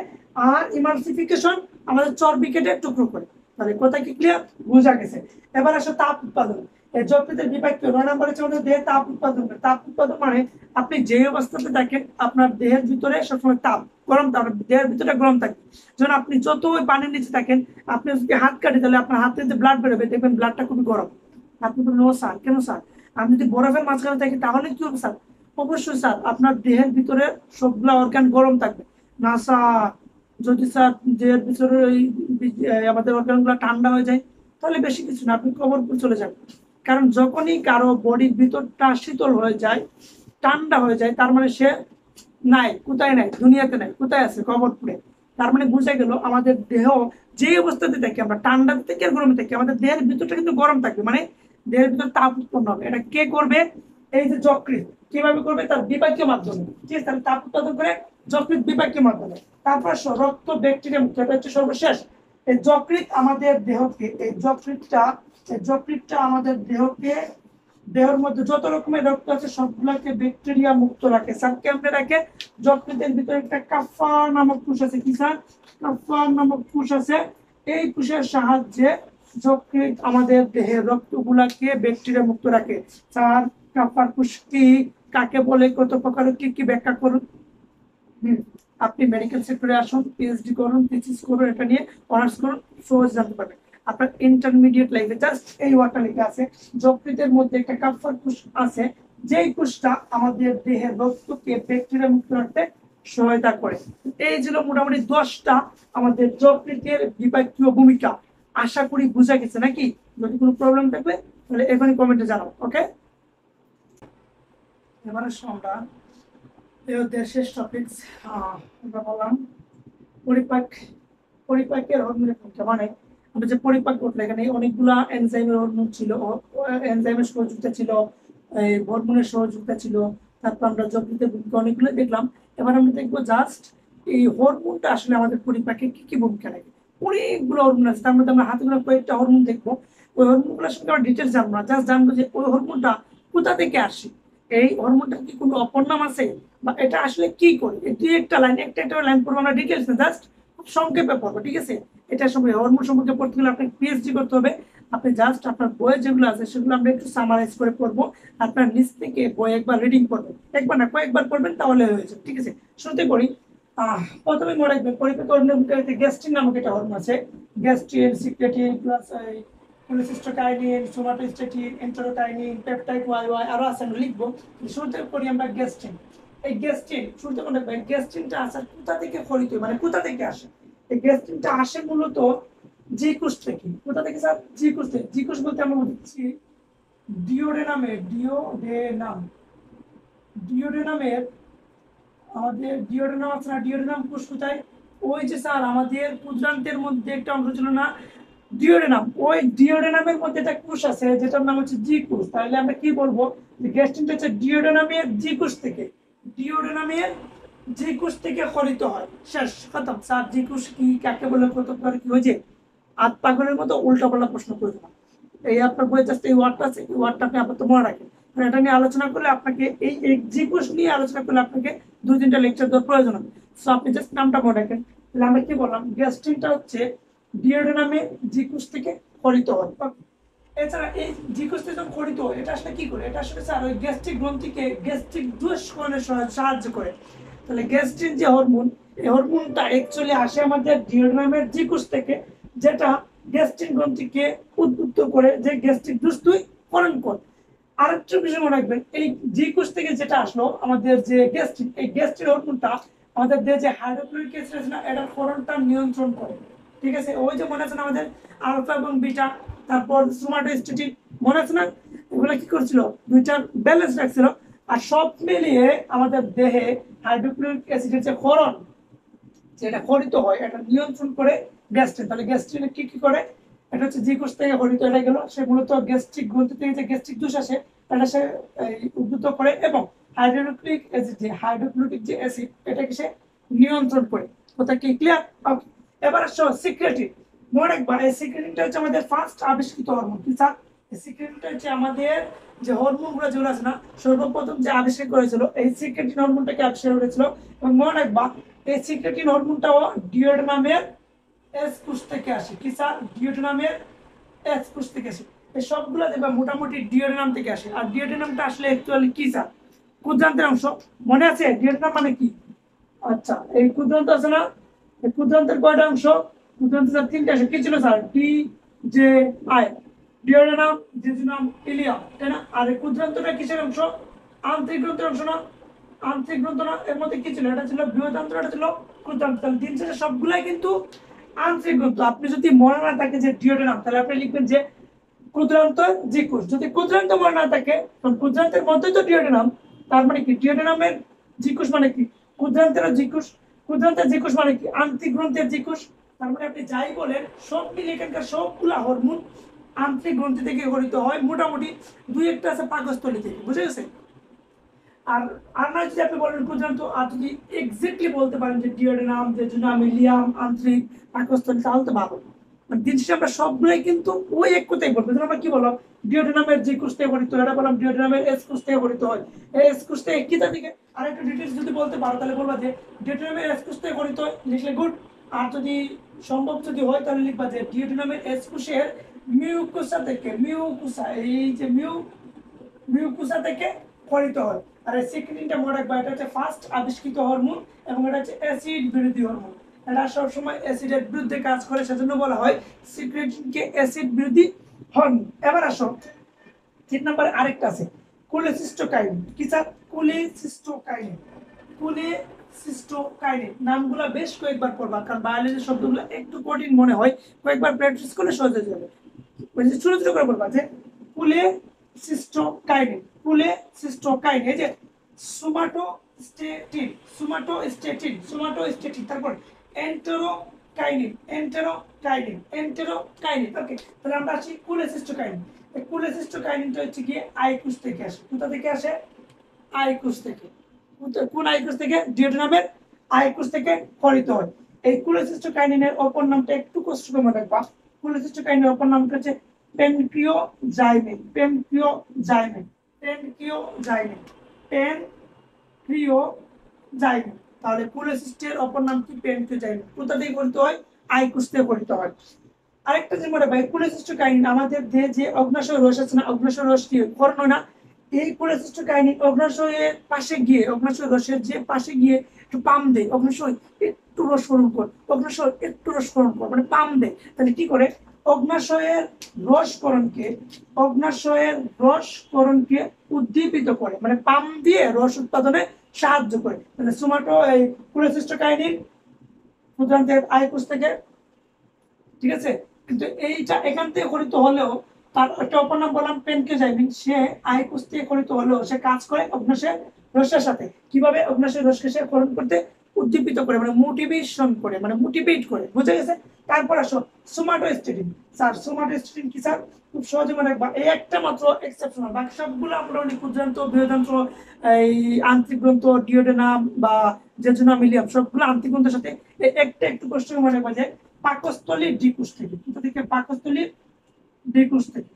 আর ইমালসিফিকেশন আমাদের চর্বি কেটে টুকরো করে। তাহলে কথা কি ক্লিয়ার? বোঝা গেছে। এবার আসো তাপ উৎপাদন। এই যকৃতের বিপাকীয় 9 নম্বরে হচ্ছে আমাদের দেহে তাপ উৎপাদন করে। তাপ উৎপাদন মানে আপনি যে অবস্থাতে থাকেন আপনার দেহের ভিতরে সবসময় তাপ, গরম, তাপ দেহের ভিতরে গরম থাকে। যখন আপনি যত ওই পানির নিচে থাকেন, আপনি যদি হাত কাটে তাহলে আপনার হাত থেকে ব্লাড বেরোবে, দেখবেন ব্লাডটা খুবই গরম। আপনি বলবেন ও স্যার, কেন স্যার? আপনি যদি বরফের মাঝখানে থাকেন তাহলে কি হবে স্যার? অবশ্যই স্যার, আপনার দেহের ভিতরে সবগুলা অর্গান গরম থাকবে না স্যার। যদি স্যার দেহের ভিতরে আমাদের অর্গান গুলা ঠান্ডা হয়ে যায়, তাহলে বেশি কিছু না, আপনি কবরপুর চলে যাবেন। কারণ যখনই কারো বডির ভিতরটা শীতল হয়ে যায়, ঠান্ডা হয়ে যায়, তার মানে সে নাই, কোথায় নাই, দুনিয়াতে নাই, কোথায় আছে? কবরপুরে। তার মানে বোঝা গেল আমাদের দেহ যে অবস্থাতে থাকি, আমরা ঠান্ডাতে থাকি আর গরমে থাকি, আমাদের দেহের ভিতরটা কিন্তু গরম থাকবে, মানে দেহের ভিতর তাপ উৎপন্ন হবে। এটা কে করবে? এই যে যকৃৎ। কিভাবে করবে? তার বিপাকীয় মাধ্যমে। ঠিক আছে, তাহলে তাপ উৎপাদন করে যকৃৎ বিপাকীয় মাধ্যমে। তারপর রক্ত ব্যাকটেরিয়া মুক্ত, এটা হচ্ছে সর্বশেষ। এই যকৃৎ আমাদের দেহকে, এই যকৃৎটা আমাদের দেহকে, দেহের মধ্যে যত রকমের রক্ত আছে সবগুলোকে ব্যাকটেরিয়া মুক্ত রাখে। স্যার কেমনে রাখে? যকৃতের ভিতরে একটা কাফার নামক কোষ আছে। কি স্যার? কাফার নামক কোষ আছে। এই কোষের সাহায্যে যকৃৎ আমাদের দেহের রক্তগুলাকে ব্যাকটেরিয়া মুক্ত রাখে। স্যার কাফার কোষ কি, কাকে বলে, কত প্রকার, কি কি ব্যাখ্যা করুন। আপনি মেডিকেল সেক্টরে আসুন, পিএইচডি করুন, থিসিস করুন, এটা নিয়ে অনার্স করুন, সহজ জানতে পারবেন। আপনার ইন্টারমিডিয়েট লাইফে জাস্ট এই ওয়ার্ডটা লেখা আছে, যকৃতের মধ্যে একটা কাফার কোষ আছে, যেই কোষটা আমাদের দেহের রক্তকে ব্যাকটেরিয়া মুক্ত রাখতে সহায়তা করে। এই ছিল মোটামুটি 10টা আমাদের যকৃতের বিপাকীয় ভূমিকা। আশা করি বুঝা গেছে নাকি? যদি কোনো প্রবলেম থাকলে তাহলে এখনই কমেন্টে জানাও। ওকে, এবারে আমরা শেষ টপিকস আমরা বললাম পরিপাক। পরিপাকের হরমোনের ভূমিকা মানে আমরা যে পরিপাক করলে এখানে অনেকগুলা এনজাইমের হরমোন ছিল, এনজাইমের সহযোগিতা ছিল, হরমোনের সহযোগিতা ছিল। তারপর আমরা যকৃতের ভূমিকা অনেকগুলো দেখলাম। এবার আমরা দেখবো জাস্ট এই হরমোনটা আসলে আমাদের পরিপাকে কি কি ভূমিকা রাখে। অনেকগুলো হরমোন আছে, তার মধ্যে আমরা হাতে গোনা কয়েকটা হরমোন দেখবো। ওই হরমোনগুলোর সঙ্গে আমরা ডিটেলস জানবো না, জাস্ট জানবো যে ওই হরমোনটা কোথা থেকে আসে, এই হরমোনটার কি কোনো অপর নাম আছে, বা এটা আসলে কি করে। দুই একটা লাইন, একটা লাইন পড়বো আমরা ডিটেলস না, জাস্ট খুব সংক্ষেপে পড়বো। ঠিক আছে, এটা সম্পর্কে হরমোন সম্পর্কে পড়তে গেলে আপনাকে পিএইচডি করতে হবে। আপনি জাস্ট আপনার বইয়ে যেগুলো আছে সেগুলো আমরা একটু সামারাইজ করে পড়বো। আপনার নিচ থেকে বই একবার রিডিং করবেন, একবার না কয়েকবার পড়বেন, তাহলে হয়ে যাবে। ঠিক আছে, শুরুতে করি। প্রথমে মনে রাখবেন পরিপাক হরমোনের ভিতরে গ্যাস্ট্রিন নামক একটা হরমোন আছে। Gastrin, secretin, plus cholecystokinin, somatostatin, enterokinin, peptide Y Y আরো আছে, আমরা লিখবো। শুরুতে করি আমরা গ্যাস্ট্রিন। এই গ্যাস্ট্রিন শুরুতে মনে রাখবেন, গ্যাস্ট্রিনটা আসার কোথা থেকে ফলিত, মানে কোথা থেকে আসে। এই গ্যাস্ট্রিনটা আসে মূলত জি কোষ থেকে। কোথা থেকে স্যার? জি কোষ থেকে। জি কোষ বলতে আমরা বুঝছি ডিওডেনামের আমাদের ডিওডেনাম আছে না, ডিওডেনাম কোষ কোথায়? ওই যে স্যার আমাদের ক্ষুদ্রান্তের মধ্যে একটা অংশ ছিল না, ডিওডেনাম। ওই ডিওডেনামের মধ্যে একটা কোষ আছে যেটার নাম হচ্ছে জি কোষ। তাহলে আমরা কি বলবো? যে গ্যাস্ট্রিনটা হচ্ছে ডিওডেনামের জি কোষ থেকে, ডিওডেনামের জি কোষ থেকে ফলিত হয়। শেষ খতম। স্যার জি কোষ কি, কাকে বলে, কত প্রকার, কি হয়েছে? আধ পাগলের মতো উল্টাপাল্টা প্রশ্ন করবে না। এই আপনার বইয়ে জাস্ট এই ওয়ার্ডটা আছে, এই ওয়ার্ডটা আপনি আপাতত মনে রাখেন। এটা নিয়ে আলোচনা করলে আপনাকে এই জিকুস নিয়ে আলোচনা করলে আপনাকে 2-3টা লেকচার দেওয়ার প্রয়োজন হবে। সো আপনি জাস্ট নামটা মনে রাখেন। তাহলে আমরা কি বললাম, গ্যাস্ট্রিনটা হচ্ছে ডিওডোনামে জিকুস থেকে খরিত হয়। এছাড়া এই জিকুস থেকে যখন খরিত হয়, এটা আসলে কি করে, এটা আসলে স্যার ওই গ্যাস্ট্রিক গ্রন্থিকে গ্যাস্ট্রিক দূষণে সাহায্য করে। তাহলে গ্যাস্ট্রিন যে হরমোন, এই হরমোনটা অ্যাকচুয়ালি আসে আমাদের ডিওডোনামের জিকুস থেকে, যেটা গ্যাস্ট্রিক গ্রন্থিকে উদ্বুদ্ধ করে যে গ্যাস্ট্রিক দূষণকরণ করে। আরেকটা বিষয় মনে রাখবেন, এই জিকুস থেকে যেটা আসলো আমাদের যে গ্যাস্ট্রিক, এই গ্যাস্ট্রিক হরমোনটা আমাদের দেহে যে হাইড্রোক্লোরিক অ্যাসিড আছে না, এটার ক্ষরণটা নিয়ন্ত্রণ করে। ঠিক আছে, ওই যে মনে আছে না আমাদের আলফা এবং বিটা, তারপর সোমাটোস্ট্যাটিন, মনে আছে না, এগুলো কি করছিল, দুইটার ব্যালেন্স রাখছিল। আর সব মিলিয়ে আমাদের দেহে হাইড্রোক্লোরিক অ্যাসিডের যে ক্ষরণ, যেটা খরিত হয়, এটা নিয়ন্ত্রণ করে গ্যাস্ট্রিন। তাহলে গ্যাস্ট্রিন কি কি করে, এটা হচ্ছে জিকুস থেকে খরিত এটা গেল, সে মূলত গ্যাস্ট্রিক গ্রন্থি থেকে যে গ্যাস্ট্রিক দোষ আসে এটা সে উদ্বুদ্ধ করে, এবং হাইড্রোক্লোরিক অ্যাসিড যে হাইড্রোক্লোরিক যে অ্যাসিড এটাকে সে নিয়ন্ত্রণ করে। কথা কি ক্লিয়ার? ওকে, এবার আসো সিক্রেটিন। মনে রাখবা এই সিক্রেটিনটা হচ্ছে আমাদের ফার্স্ট আবিষ্কৃত হরমোন। কি স্যার? এই সিক্রেটিনটা হচ্ছে আমাদের যে হরমোনগুলো যেগুলো আছে না, সর্বপ্রথম যে আবিষ্কার করেছিল এই সিক্রেটিন হরমোনটাকে আবিষ্কার করেছিল। এবং মনে রাখবা এই সিক্রেটিন হরমোনটাও ডিওডোনামের এস কোষ থেকে আসে। কি স্যার? ডিওডোনামের এস কোষ থেকে আসে। এই সবগুলো দেখবা মোটামুটি ডিওডোনাম থেকে আসে। আর ডিওডোনামটা আসলে অ্যাকচুয়ালি কি স্যার? ক্ষুদ্রান্তের অংশ। মনে আছে ডিওডোনাম মানে কি? আচ্ছা, এই ক্ষুদ্রান্ত আছে না, এই ক্ষুদ্রান্তের কয়টা অংশ? ক্ষুদ্রান্ত স্যার 3টা আসে। কি ছিল sir? D J I, duodenum, jejunum, ileum, তাই না? আর এই ক্ষুদ্রান্তটা কিসের অংশ? আন্তরিক গ্রন্থের অংশ না? আন্তরিক গ্রন্থ না, এর মধ্যে কি ছিল, এটা ছিল বৃহদান্ত্র, এটা ছিল ক্ষুদ্রান্ত। তাহলে 3 সবগুলাই কিন্তু আন্তরিক গ্রন্থ। আপনি যদি মনে না থাকে যে ডিওডোনাম, তাহলে আপনি লিখবেন যে ক্ষুদ্রান্ত জিকুস। যদি ক্ষুদ্রান্ত মনে না থাকে, কারণ ক্ষুদ্রান্তের মধ্যেই তো ডিওডোনাম, তার মানে কি ডিওডোনামের জিকুস মানে কি ক্ষুদ্রান্তের জিকুস। ক্ষুদ্রান্তের জিকুস মানে কি আন্তরিক গ্রন্থের জিকুস। তার মানে আপনি যাই বলেন, সব মিলে এখানকার সবগুলা হরমোন আন্তরিক গ্রন্থি থেকে গঠিত হয়। মোটামুটি 2-1টা আছে পাকস্থলী থেকে, বুঝে গেছে? আর আর না যদি আপনি বলেন ক্ষুদ্রান্ত, আর যদি এক্স্যাক্টলি বলতে পারেন যে ডিওডোনাম, জেজুনাম, ইলিয়াম, আন্তরিক, পাকস্থলী, তাহলে তো ভালো। মানে দিন শেষে আমরা সবগুলোই কিন্তু ওই এক কথাই বলবো। আমরা কি বললাম, ডিওডোনামের যে কোষ থেকে গঠিত, এটা বললাম ডিওডোনামের এস কোষ থেকে গঠিত হয়। এই এস কোষ থেকে কি থেকে আর একটু ডিটেইলস যদি বলতে পারো, তাহলে বলবা যে ডিওডোনামের এস কোষ থেকে গঠিত হয়, লিখলে গুড। আর যদি সম্ভব যদি হয়, তাহলে লিখবা যে ডিওডোনামের এস কোষের মিউকোসা থেকে, মিউকোসা, এই যে মিউকোসা থেকে গঠিত হয়। আর এই সিক্রেটিনটা মনে রাখবা, এটা হচ্ছে ফার্স্ট আবিষ্কৃত হরমোন, এবং এটা হচ্ছে অ্যাসিড বিরোধী হরমোন। এটা সবসময় অ্যাসিডের বিরুদ্ধে কাজ করে, সেজন্য বলা হয় সিক্রেটিনকে অ্যাসিড বিরোধী হরমোন। এবার আসো 3 নম্বরে আরেকটা আছে কোলেসিস্টোকাইনিন। কি স্যার? কোলেসিস্টোকাইনিন। কোলেসিস্টোকাইনিন নামগুলো বেশ কয়েকবার পড়বা, কারণ বায়োলজির শব্দগুলো একটু কঠিন মনে হয়, কয়েকবার প্র্যাকটিস করলে সহজ হয়ে যাবে। মানে ছোট ছোট করে বলবা যে কোলেসিস্টোকাইনিন, কোলেসিস্টোকাইনিন, এই যে সোমাটোস্ট্যাটিন, সোমাটোস্ট্যাটিন, সোমাটোস্ট্যাটিন, তারপর এন্টেরোকাইনিন, এন্টেরোকাইনিন, এন্টেরোকাইনিন। ওকে, তাহলে আমরা আসি কোলেসিস্টোকাইনিন। এই কোলেসিস্টোকাইনিনটা হচ্ছে কি আইকুস থেকে আসে। কোথা থেকে আসে? আইকুস থেকে। কোন আইকুস থেকে? ডিওডোনামের আইকুস থেকে গঠিত হয়। এই কোলেসিস্টোকাইনিনের অপর নামটা একটু কষ্ট করে মনে রাখবা। কোলেসিস্টোকাইনিনের অপর নামটা হচ্ছে পেনক্রিওজাইমিন, পেনক্রিওজাইমিন, পেনক্রিওজাইমিন, পেনক্রিওজাইমিন। তাহলে কোলেসিস্টের অপর নাম কি? পেনক্রিওজাইমিন। কোথা থেকে গঠিত হয়? আইকুস থেকে গঠিত হয়। আরেকটা যে মনে রাখবা, কোলেসিস্টোকাইনিন আমাদের দেহে যে অগ্নাশয় রস আছে না, অগ্নাশয় রস কি ক্ষরণ হয় না, এই কোলেসিস্টোকাইনিন অগ্নাশয়ের পাশে গিয়ে, অগ্নাশয় রসের যে পাশে গিয়ে একটু পাম দেয়, অগ্নাশয় একটু রস ক্ষরণ কর, অগ্নাশয় একটু রস ক্ষরণ কর, মানে পাম দেয়। তাহলে কি করে? অগ্নাশয়ের রসকরণকে, অগ্নাশয়ের রসকরণকে উদ্দীপিত করে, মানে পাম দিয়ে রস উৎপাদনে সাহায্য করে। তাহলে সোমাটো এই কোলেসিস্টোকাইনিন ক্ষুদ্রান্তের আইকুস থেকে, ঠিক আছে? কিন্তু এইটা এখান থেকে গঠিত হলেও তার একটা অপর নাম বললাম পেনক্রিওজাইমিন, সে আইকুস থেকে গঠিত হলেও সে কাজ করে অগ্নাশয়ের রসের সাথে। কিভাবে? অগ্নাশয়ের রসকে সে ক্ষরণ করতে উদ্দীপিত করে, মানে মোটিভেশন করে, মানে মোটিভেট করে, বুঝে গেছে? তারপর আসো সোমাটোস্ট্যাটিন। স্যার সোমাটোস্ট্যাটিন কি স্যার? খুব সহজে মনে রাখবা, এই একটা মাত্র এক্সেপশনাল, বাকি সবগুলো মোটামুটি ক্ষুদ্রান্ত, বৃহদান্ত্র, এই আন্তরিক গ্রন্থ, ডিওডোনাম বা জেজুনাম, ইলিয়াম, সবগুলো আন্তরিক গ্রন্থের সাথে। একটা একটু কষ্ট মনে রাখবা যে পাকস্থলীর ডিকুস থেকে, কোথা থেকে? পাকস্থলীর ডিকুস থেকে।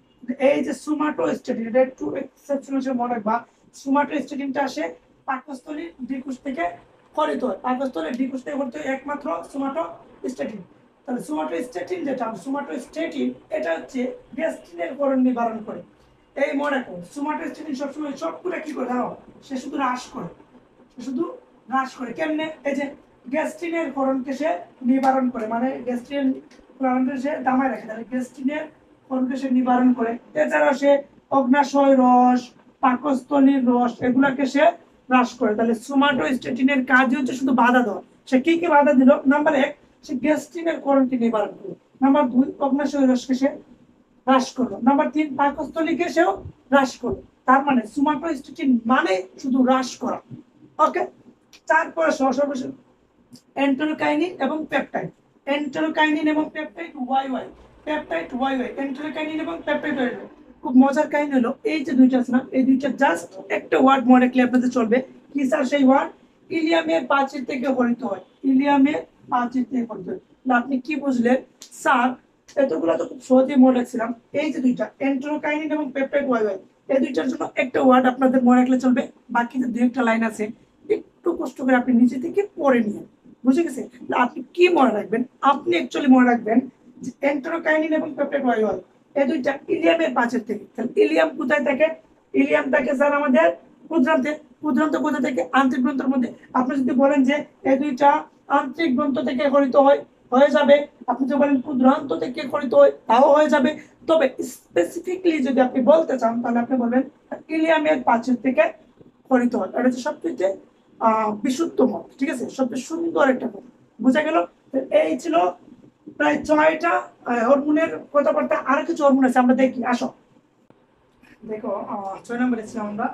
এই যে সোমাটোস্ট্যাটিন, এটা একটু এক্সেপশনাল মনে রাখবা, সোমাটোস্ট্যাটিনটা আসে পাকস্থলীর ডিকুস থেকে খরিত হয়, পাকস্থলীর ডিকুস থেকে খরিত হয় একমাত্র সোমাটোস্ট্যাটিন। তাহলে সোমাটোস্ট্যাটিন যেটা, সোমাটোস্ট্যাটিন এটা হচ্ছে গ্যাস্ট্রিনের করণ নিবারণ করে। এই মনে রাখো, সোমাটোস্ট্যাটিন সবসময় সবগুলো কি করে জানো? সে শুধু হ্রাস করে, সে শুধু হ্রাস করে। কেমনে? এই যে গ্যাস্ট্রিনের করণকে সে নিবারণ করে, মানে গ্যাস্ট্রিন করণকে সে দামায় রাখে, তাহলে গ্যাস্ট্রিনের করণকে সে নিবারণ করে। এছাড়াও সে অগ্নাশয় রস, পাকস্থলীর রস এগুলাকে সে হ্রাস করে। তাহলে সোমাটোস্ট্যাটিনের কাজ হচ্ছে শুধু বাধা দেওয়া। সে কি কি বাধা দিল? নাম্বার 1, সে গ্যাস্ট্রিনের করণকে নিবারণ করলো। নাম্বার 2, অগ্নাশয় রসকে সে হ্রাস করলো। নাম্বার 3, পাকস্থলীকে সেও হ্রাস করলো। তার মানে সোমাটোস্ট্যাটিন মানে শুধু হ্রাস করা। ওকে, তারপরে সর্বশেষ এন্টেরোকাইনিন এবং পেপটাইড। এন্টেরোকাইনিন এবং peptide Y Y, peptide Y Y, enterokinin এবং পেপটাইড ওয়াই ওয়াই। খুব মজার কাহিনী হলো, এই যে দুইটা আছে না, এই দুইটা জাস্ট একটা ওয়ার্ড মনে রাখলে আপনাদের চলবে। কি স্যার সেই ওয়ার্ড? ইলিয়ামের প্রাচীর থেকে গঠিত হয়, ইলিয়ামের প্রাচীর থেকে গঠিত হয়। আপনি কি বুঝলেন স্যার? এতগুলো তো খুব সহজেই মনে রাখছিলাম। এই যে দুইটা এন্টেরোকাইনিন এবং পেপটাইড ওয়াই ওয়াই, এই দুইটার জন্য একটা ওয়ার্ড আপনাদের মনে রাখলে চলবে। বাকি যে দুই একটা লাইন আছে একটু কষ্ট করে আপনি নিচে থেকে পড়ে নিন, বুঝে গেছে? আপনি কি মনে রাখবেন? আপনি অ্যাকচুয়ালি মনে রাখবেন যে এন্টেরোকাইনিন এবং পেপটাইড ওয়াই ওয়াই এই দুইটা ইলিয়ামের প্রাচীর থেকে। তাহলে ইলিয়াম কোথায় থাকে? ইলিয়াম থাকে স্যার আমাদের ক্ষুদ্রান্তে। ক্ষুদ্রান্ত কোথা থেকে? আন্তরিক গ্রন্থের মধ্যে। আপনি যদি বলেন যে এই দুইটা আন্তরিক গ্রন্থ থেকে গঠিত হয়, হয়ে যাবে। আপনি যদি বলেন ক্ষুদ্রান্ত থেকে গঠিত হয়, তাও হয়ে যাবে। তবে স্পেসিফিকলি যদি আপনি বলতে চান তাহলে আপনি বলবেন ইলিয়ামের প্রাচীর থেকে গঠিত হয়। এটা হচ্ছে সবচেয়ে বিশুদ্ধ মত, ঠিক আছে? সবচেয়ে সুন্দর একটা কথা, বোঝা গেল? এই ছিল প্রায় 6টা হরমোনের কথাবার্তা। আরো কিছু হরমোন আছে, আমরা দেখি, আসো দেখো। 6 নম্বরে ছিলাম আমরা,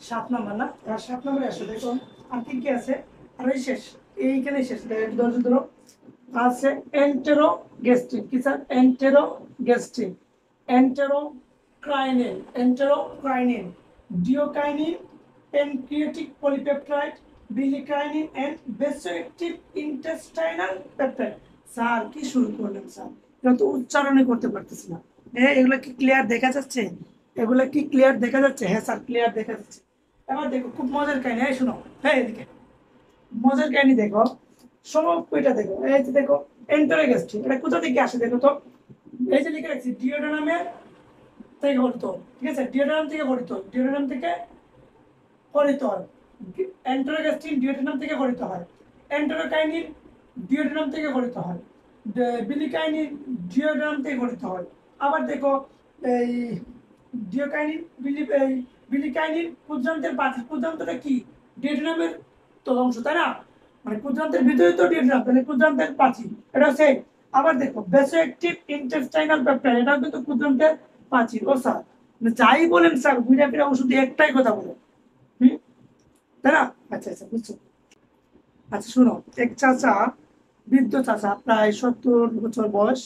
7 নম্বর না, 7 নম্বরে আসো। দেখো আর কি কি আছে, আর এই শেষ, এইখানে শেষ। ধৈর্য ধরো। আছে এন্টেরোগ্যাস্ট্রিন। কি sir? Enterogastrin, enterocrinin, enterocrinin, duocrinin, pancreatic polypeptide, villikinin and vasoactive intestinal peptide. Sir কি শুরু করলেন স্যার? এটা তো উচ্চারণই করতে পারতেছি না। হ্যাঁ, এগুলো কি ক্লিয়ার দেখা যাচ্ছে? এগুলো কি ক্লিয়ার দেখা যাচ্ছে? হ্যাঁ স্যার, ক্লিয়ার দেখা যাচ্ছে। এবার দেখো খুব মজার কাহিনী, এই শোনো, হ্যাঁ এদিকে মজার কাহিনী দেখো, সবকটা দেখো। এই যে দেখো এন্টেরোগ্যাস্ট্রিন, এটা কোথা থেকে আসে দেখো তো। এই যে লিখে রাখছি ডিওডানামের থেকে গঠিত, ঠিক আছে? ডিওডানাম থেকে গঠিত, ডিওডানাম থেকে গঠিত হয়। এন্টেরোগ্যাস্ট্রিন ডিওডানাম থেকে গঠিত হয়। এন্টেরোকাইনিন ডিওডানাম থেকে গঠিত হয়। বিলিকাইনিন ডিওডানাম থেকে গঠিত হয়। আবার দেখো এই ডিওকাইনিন বিলিকাইনিন ক্ষুদ্রান্তের প্রাচীর। ক্ষুদ্রান্তটা কি? ডিওডানামের তো অংশ, তাই না? মানে ক্ষুদ্রান্তের ভিতরে তো ডিওডানাম, তাহলে ক্ষুদ্রান্তের প্রাচীর এটা সেই। আবার দেখো ভেসোঅ্যাক্টিভ ইন্টেস্টাইনাল পেপটাইড, এটাও কিন্তু ক্ষুদ্রান্তের প্রাচীর। ও স্যার যাই বলেন স্যার, ঘুরে ফিরে ওষুধ একটাই কথা বলে, হুম, তাই না? আচ্ছা আচ্ছা, বুঝছো। আচ্ছা শুনো, এক চাচা, বৃদ্ধ চাচা, প্রায় 70 বছর বয়স।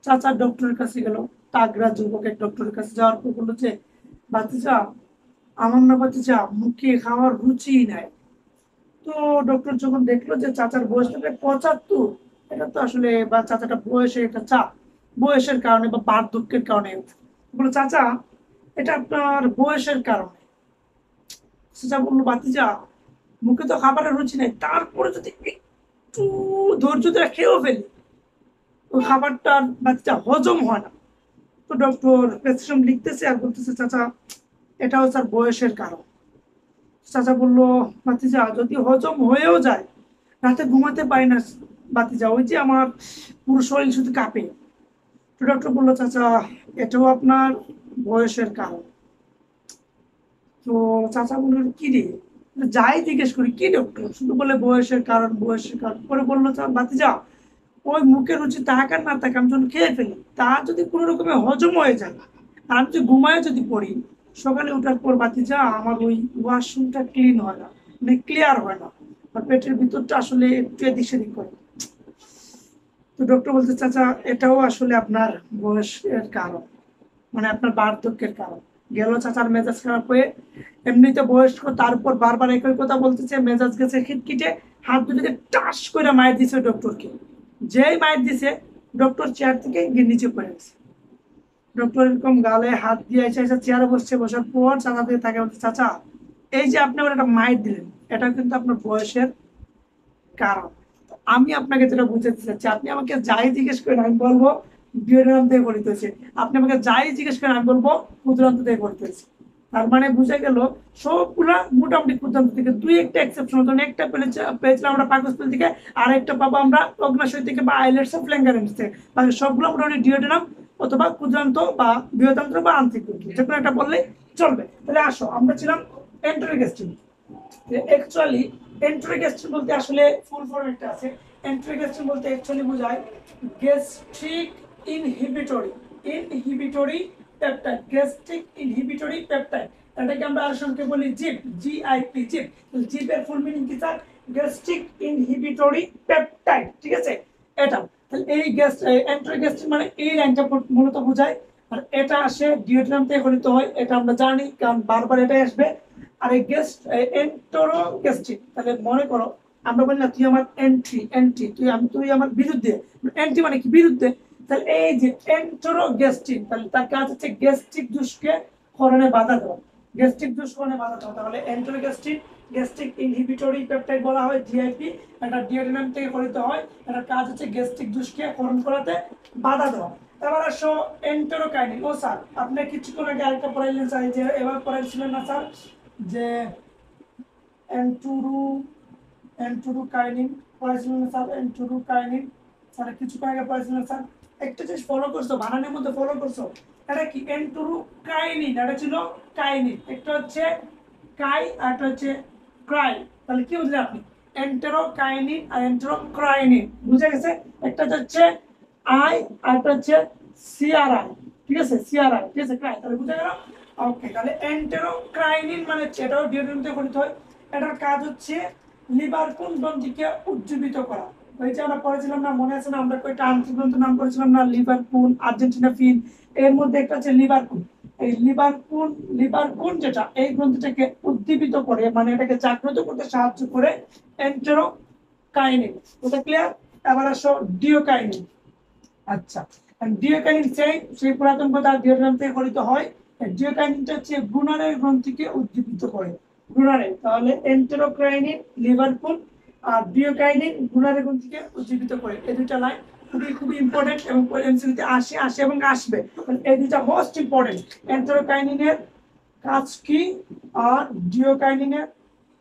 চাচা ডক্টরের কাছে গেল, তাগড়া যুবক এক ডক্টরের কাছে যাওয়ার পর বললো যে ভাতিজা, আমার না ভাতিজা মুখে খাওয়ার রুচি নাই। তো ডক্টর যখন দেখলো যে চাচার বয়সটা প্রায় 75, এটা তো আসলে বা চাচাটা বয়সের একটা চাপ, বয়সের কারণে বা বার্ধক্যের কারণে বললো চাচা এটা আপনার বয়সের কারণে। চাচা বললো ভাতিজা মুখে তো খাবারের রুচি নেই, তারপরে যদি একটু ধৈর্য ধরে খেয়েও ফেলি ওই খাবারটা বাচ্চা হজম হয় না। তো ডক্টর প্রেসক্রিপশন লিখতেছে আর বলতেছে চাচা এটাও স্যার বয়সের কারণ। চাচা বললো ভাতিজা যদি হজম হয়েও যায়, রাতে ঘুমাতে পারি না ভাতিজা, ওই যে আমার পুরো শরীর শুধু কাঁপে। তো ডক্টর বললো চাচা এটাও আপনার বয়সের কারণ। তো চাচা বললো কি রে, যাই জিজ্ঞেস করি কি ডক্টর, শুধু বলে বয়সের কারণ, বয়সের কারণ। পরে বললো ভাতিজা ওই মুখের রুচি থাক আর না থাক, আমি যখন খেয়ে ফেলি তা যদি কোনো রকমে হজম হয়ে যায় আর আমি যদি ঘুমায় যদি পড়ি, সকালে ওঠার পর ভাতিজা আমার ওই ওয়াশরুমটা ক্লিন হয় না, মানে ক্লিয়ার হয় না, আর পেটের ভিতরটা আসলে একটু এদিক সেদিক করে। তো ডক্টর বলতে চাচা এটাও আসলে আপনার বয়সের কারণ, মানে আপনার বার্ধক্যের কারণ। গেল চাচার মেজাজ খারাপ হয়ে, এমনিতে বয়স্ক তারপর বারবার একই কথা বলতেছে, মেজাজ গেছে খিটখিটে, হাত দুটোকে টাস করে মায়ের দিছে ডক্টরকে। যেই মাইট দিছে ডক্টর চেয়ার থেকে গিয়ে নিচে পড়ে গেছে। ডক্টর এরকম গালে হাত দিয়ে এসে চেয়ারে বসছে, বসার পর চাচা দিয়ে তাকে বলছে, চাচা এই যে আপনি আমার একটা মাইট দিলেন, এটা কিন্তু আপনার বয়সের কারণ। আমি আপনাকে যেটা বুঝাতে চাচ্ছি, আপনি আমাকে যাই জিজ্ঞেস করেন আমি বলবো ডিওড্রাম দিয়ে গঠিত হয়েছে, আপনি আমাকে যাই জিজ্ঞেস করেন আমি বলবো ক্ষুদ্রান্ত দিয়ে গঠিত হয়েছে। তার মানে বুঝা গেল সবগুলা মোটামুটি ক্ষুদ্রান্ত থেকে, দুই একটা এক্সেপশন, ধরুন একটা পেয়েছিলাম আমরা পাকস্থলী থেকে, আর একটা পাবো আমরা অগ্নাশয় থেকে বা আইলেটস অফ ল্যাঙ্গারেন্স থেকে। বাকি সবগুলো মোটামুটি ডিওড্রাম অথবা ক্ষুদ্রান্ত বা বৃহদান্ত্র বা আন্তরিক গ্রন্থি, যে কোনো একটা বললেই চলবে। তাহলে আসো, আমরা ছিলাম এন্টারোগ্যাস্ট্রিন। অ্যাকচুয়ালি এন্টারোগ্যাস্ট্রিন বলতে আসলে ফুল ফর্ম একটা আছে। এন্টারোগ্যাস্ট্রিন বলতে অ্যাকচুয়ালি বোঝায় gastric inhibitory peptide, gastric inhibitory peptide. এটাকে আমরা আর সঙ্গে বলি জিপ, জিআইপি, জিপ। জিপের ফুল মিনিং কি স্যার? গ্যাস্ট্রিক ইনহিবিটরি পেপটাইড, ঠিক আছে? এটা তাহলে এই এন্টারোগ্যাস্ট্রিন মানে এই লাইনটা মূলত বোঝায়। আর এটা আসে ডিওড্রাম থেকে গঠিত হয়, এটা আমরা জানি কারণ বারবার এটাই আসবে। আর এই এন্টোরোগ্যাস্ট্রিন, তাহলে মনে করো আমরা বলি না তুই আমার এন্ট্রি, তুই আমার বিরুদ্ধে, এন্ট্রি মানে কি? বিরুদ্ধে। তাহলে এই যে এন্টোরোগ্যাস্ট্রিন, তাহলে তার কাজ হচ্ছে গ্যাস্ট্রিক জুসকে ক্ষরণে বাধা দেওয়া, গ্যাস্ট্রিক জুস ক্ষরণে বাধা দেওয়া। তাহলে এন্টোরোগ্যাস্ট্রিন গ্যাস্ট্রিক ইনহিবিটরি পেপটাইড বলা হয়, জিআইপি। এটা ডিওড্রাম থেকে গঠিত হয়, এটার কাজ হচ্ছে গ্যাস্ট্রিক জুসকে ক্ষরণ করাতে বাধা দেওয়া। এবার আসো এন্টেরোকাইনিন। ও স্যার আপনি কিছুক্ষণ আগে আরেকটা পড়াইলেন স্যার, যে এবার পড়াইছিলেন না স্যার যে এন্টুরুকাইনিন পড়াইছিলেন না স্যার? এন্টুরুকাইনিন স্যার কিছুক্ষণ আগে পড়াইছিলেন স্যার, একটা জিনিস ফলো করছো, বানানের মধ্যে ফলো করছো। এটা কি? এন্টুরুকাইনিন, এটা ছিল কাইনিন, একটা হচ্ছে কাই আর একটা হচ্ছে ক্রাই। তাহলে কি বুঝলেন আপনি? এন্টেরোকাইনিন আর এন্টেরোক্রাইনিন বুঝে গেছে? একটা হচ্ছে আই আর একটা হচ্ছে সিআরআই, ঠিক আছে? সিআরআই, ঠিক আছে? ক্রাই, তাহলে বুঝে গেল? ওকে, তাহলে এন্টেরোক্রাইনিন মানে এটাও ডিওড্রামে গঠিত হয়। এটার কাজ হচ্ছে লিভার কোন গ্রন্থিকে উজ্জীবিত করা। ওই যে আমরা পড়েছিলাম না, মনে আছে না, আমরা কয়টা আন্তরিক গ্রন্থ নাম করেছিলাম না? লিভারপুল, আর্জেন্টিনা ফিন, এর মধ্যে একটা হচ্ছে লিভারপুল। এই লিভারপুল যেটা এই গ্রন্থিটাকে উদ্দীপিত করে, মানে এটাকে জাগ্রত করতে সাহায্য করে এন্টেরোকাইনিন। এটা ক্লিয়ার? এবার আসো ডিওকাইনিন। আচ্ছা, ডিওকাইনিন সেই পুরাতন কথা ডিওড্রাম থেকে গঠিত হয়। ডিওকাইনিনটা হচ্ছে গুনারের গ্রন্থিকে উদ্দীপিত করে, গুনারে। তাহলে এন্টেরোক্রাইনিন লিভারপুল আর ডিওকাইনিন গুনারের গ্রন্থিকে উজ্জীবিত করে। এই দুইটা লাইন খুবই খুবই ইম্পর্টেন্ট এবং এমসিকিউতে আসে এবং আসবে। এই দুইটা মোস্ট ইম্পর্টেন্ট। এন্টেরোকাইনিনের কাজ কি আর ডিওকাইনিনের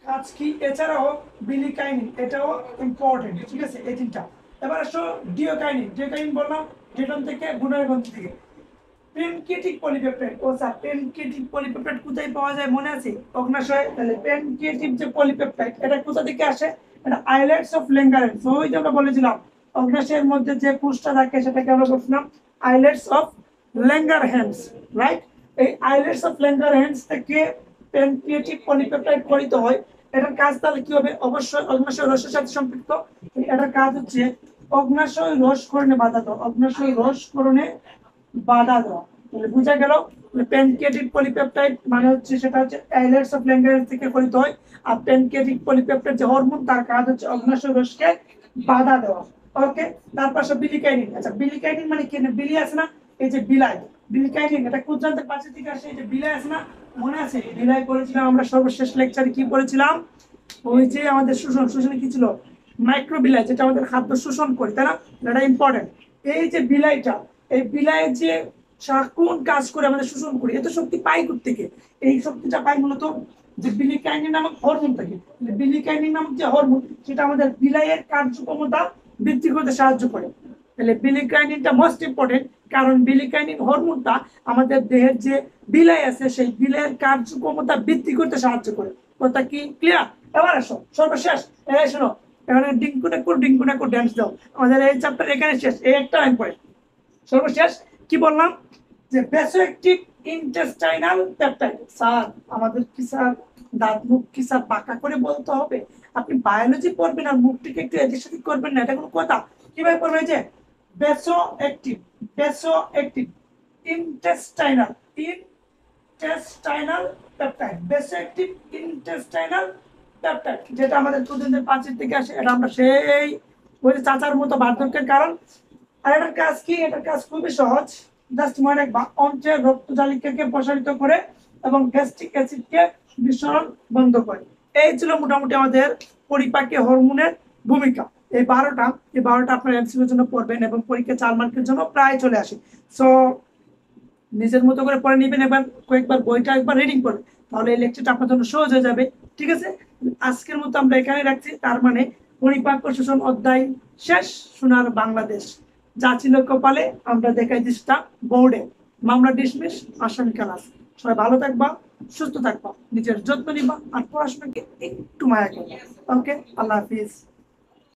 কাজ কি, এছাড়াও বিলিকাইনিন, এটাও ইম্পর্টেন্ট, ঠিক আছে? এই তিনটা। এবার আসো ডিওকাইনিন বললাম ডিওড্রাম থেকে, গুনারের গ্রন্থি থেকে। Pancreatic polypeptide. ও স্যার প্যানক্রিয়াটিক পলিপেপটাইড কোথায় পাওয়া যায় মনে আছে? অগ্নাশয়। তাহলে প্যানক্রিয়াটিক যে পলিপেপটাইড এটা কোথা থেকে আসে? এটা আইলেটস অফ ল্যাঙ্গারেন্স। ওই যে আমরা বলেছিলাম অগ্নাশয়ের মধ্যে যে কোষটা থাকে সেটাকে আমরা বলছিলাম আইলেটস অফ ল্যাঙ্গারহ্যান্স, রাইট? এই আইলেটস অফ ল্যাঙ্গারহ্যান্স থেকে প্যানক্রিয়াটিক পলিপেপটাইড গঠিত হয়। এটার কাজ তাহলে কি হবে? অবশ্যই অগ্নাশয় রসের সাথে সম্পৃক্ত। এটার কাজ হচ্ছে অগ্নাশয় রসকরণে বাধা দেওয়া, অগ্নাশয় রসকরণে বাধা দেওয়া। তাহলে বোঝা গেল প্যানক্রিয়াটিক পলিপেপটাইড মানে হচ্ছে সেটা হচ্ছে আইলেটস অফ ল্যাঙ্গারেন্স থেকে গঠিত হয়। আর প্যানক্রিয়াটিক পলিপেপটাইড যে হরমোন তার কাজ হচ্ছে অগ্নাশয় রসকে বাধা দেওয়া। ওকে, তার পাশে বিলিকাইনিন। আচ্ছা, বিলিকাইনিন মানে কি? বিলি আছে না, এই যে বিলাই, বিলিকাইনিন এটা ক্ষুদ্রান্তের পাশে থেকে আসে। এই যে বিলাই আছে না, মনে আছে? বিলাই করেছিলাম আমরা সর্বশেষ লেকচারে, কি পড়েছিলাম? ওই যে আমাদের শোষণে কি ছিল? মাইক্রোবিলাই, যেটা আমাদের খাদ্য শোষণ করে, তাই না? এটা ইম্পর্টেন্ট। এই যে বিলাইটা, এই বিলাইয়ের যে কোন কাজ করে আমাদের শোষণ করি, এত শক্তি পাই থেকে? এই শক্তিটা পাই মূলত যে বিলিকাইনিন নামক হরমোন থেকে। বিলিকাইনিন নামক যে হরমোন সেটা আমাদের বিলাইয়ের কার্যক্ষমতা বৃদ্ধি করতে সাহায্য করে। তাহলে বিলিকাইনিনটা মোস্ট ইম্পর্টেন্ট, কারণ বিলিকাইনিন হরমোনটা আমাদের দেহের যে বিলাই আছে সেই বিলাইয়ের কার্যক্ষমতা বৃদ্ধি করতে সাহায্য করে। কথা কি ক্লিয়ার? এবার আসো সর্বশেষ, এই শোনো, এখানে ডিঙ্কুনাকুর ড্যান্স দাও। আমাদের এই চ্যাপ্টার এখানে শেষ, এই একটা লাইন পড়ে সর্বশেষ কি বললাম? যে ভ্যাসোঅ্যাক্টিভ ইন্টেস্টাইনাল পেপটাইড। স্যার আমাদের কি স্যার দাঁত মুখ কি স্যার বাঁকা করে বলতে হবে? আপনি বায়োলজি পড়বেন আর মুখটিকে একটু এদিক সেদিক করবেন না, এটা কোনো কথা? কিভাবে পড়বে? যে ভ্যাসোঅ্যাক্টিভ ইন্টেস্টাইনাল পেপটাইড, ভ্যাসোঅ্যাক্টিভ ইন্টেস্টাইনাল পেপটাইড, যেটা আমাদের প্রতিদিনের প্রাচীর থেকে আসে। এটা আমরা সেই ওই যে চাচার মতো বার্ধক্যের কারণ। আর এটার কাজ কি? এটার কাজ খুবই সহজ। জাস্ট মনে রাখবা, অন্ত্রের রক্তজালিকাকে প্রসারিত করে এবং গ্যাস্ট্রিক অ্যাসিডকে নিঃসরণ বন্ধ করে। এই ছিল মোটামুটি আমাদের পরিপাকে হরমোনের ভূমিকা। এই বারোটা আপনার এমসিকিউর জন্য পড়বেন এবং পরীক্ষা 4 মার্কের জন্য প্রায় চলে আসে। সো নিজের মতো করে পড়ে নেবেন, এবার কয়েকবার বইটা একবার রিডিং করবেন, তাহলে এই লেকচারটা আপনার জন্য সহজ হয়ে যাবে। ঠিক আছে, আজকের মতো আমরা এখানে রাখছি। তার মানে পরিপাক শোষণ অধ্যায় শেষ। সোনার বাংলাদেশ যা ছিল কপালে আমরা দেখাই দিচ্ছিলাম বোর্ডে। মামলা ডিসমিস, আসামি খালাস। সবাই ভালো থাকবা, সুস্থ থাকবা, নিজের যত্ন নিবা, আর পড়াশোনাকে একটু মায়া করবা। ওকে, আল্লাহ হাফিজ।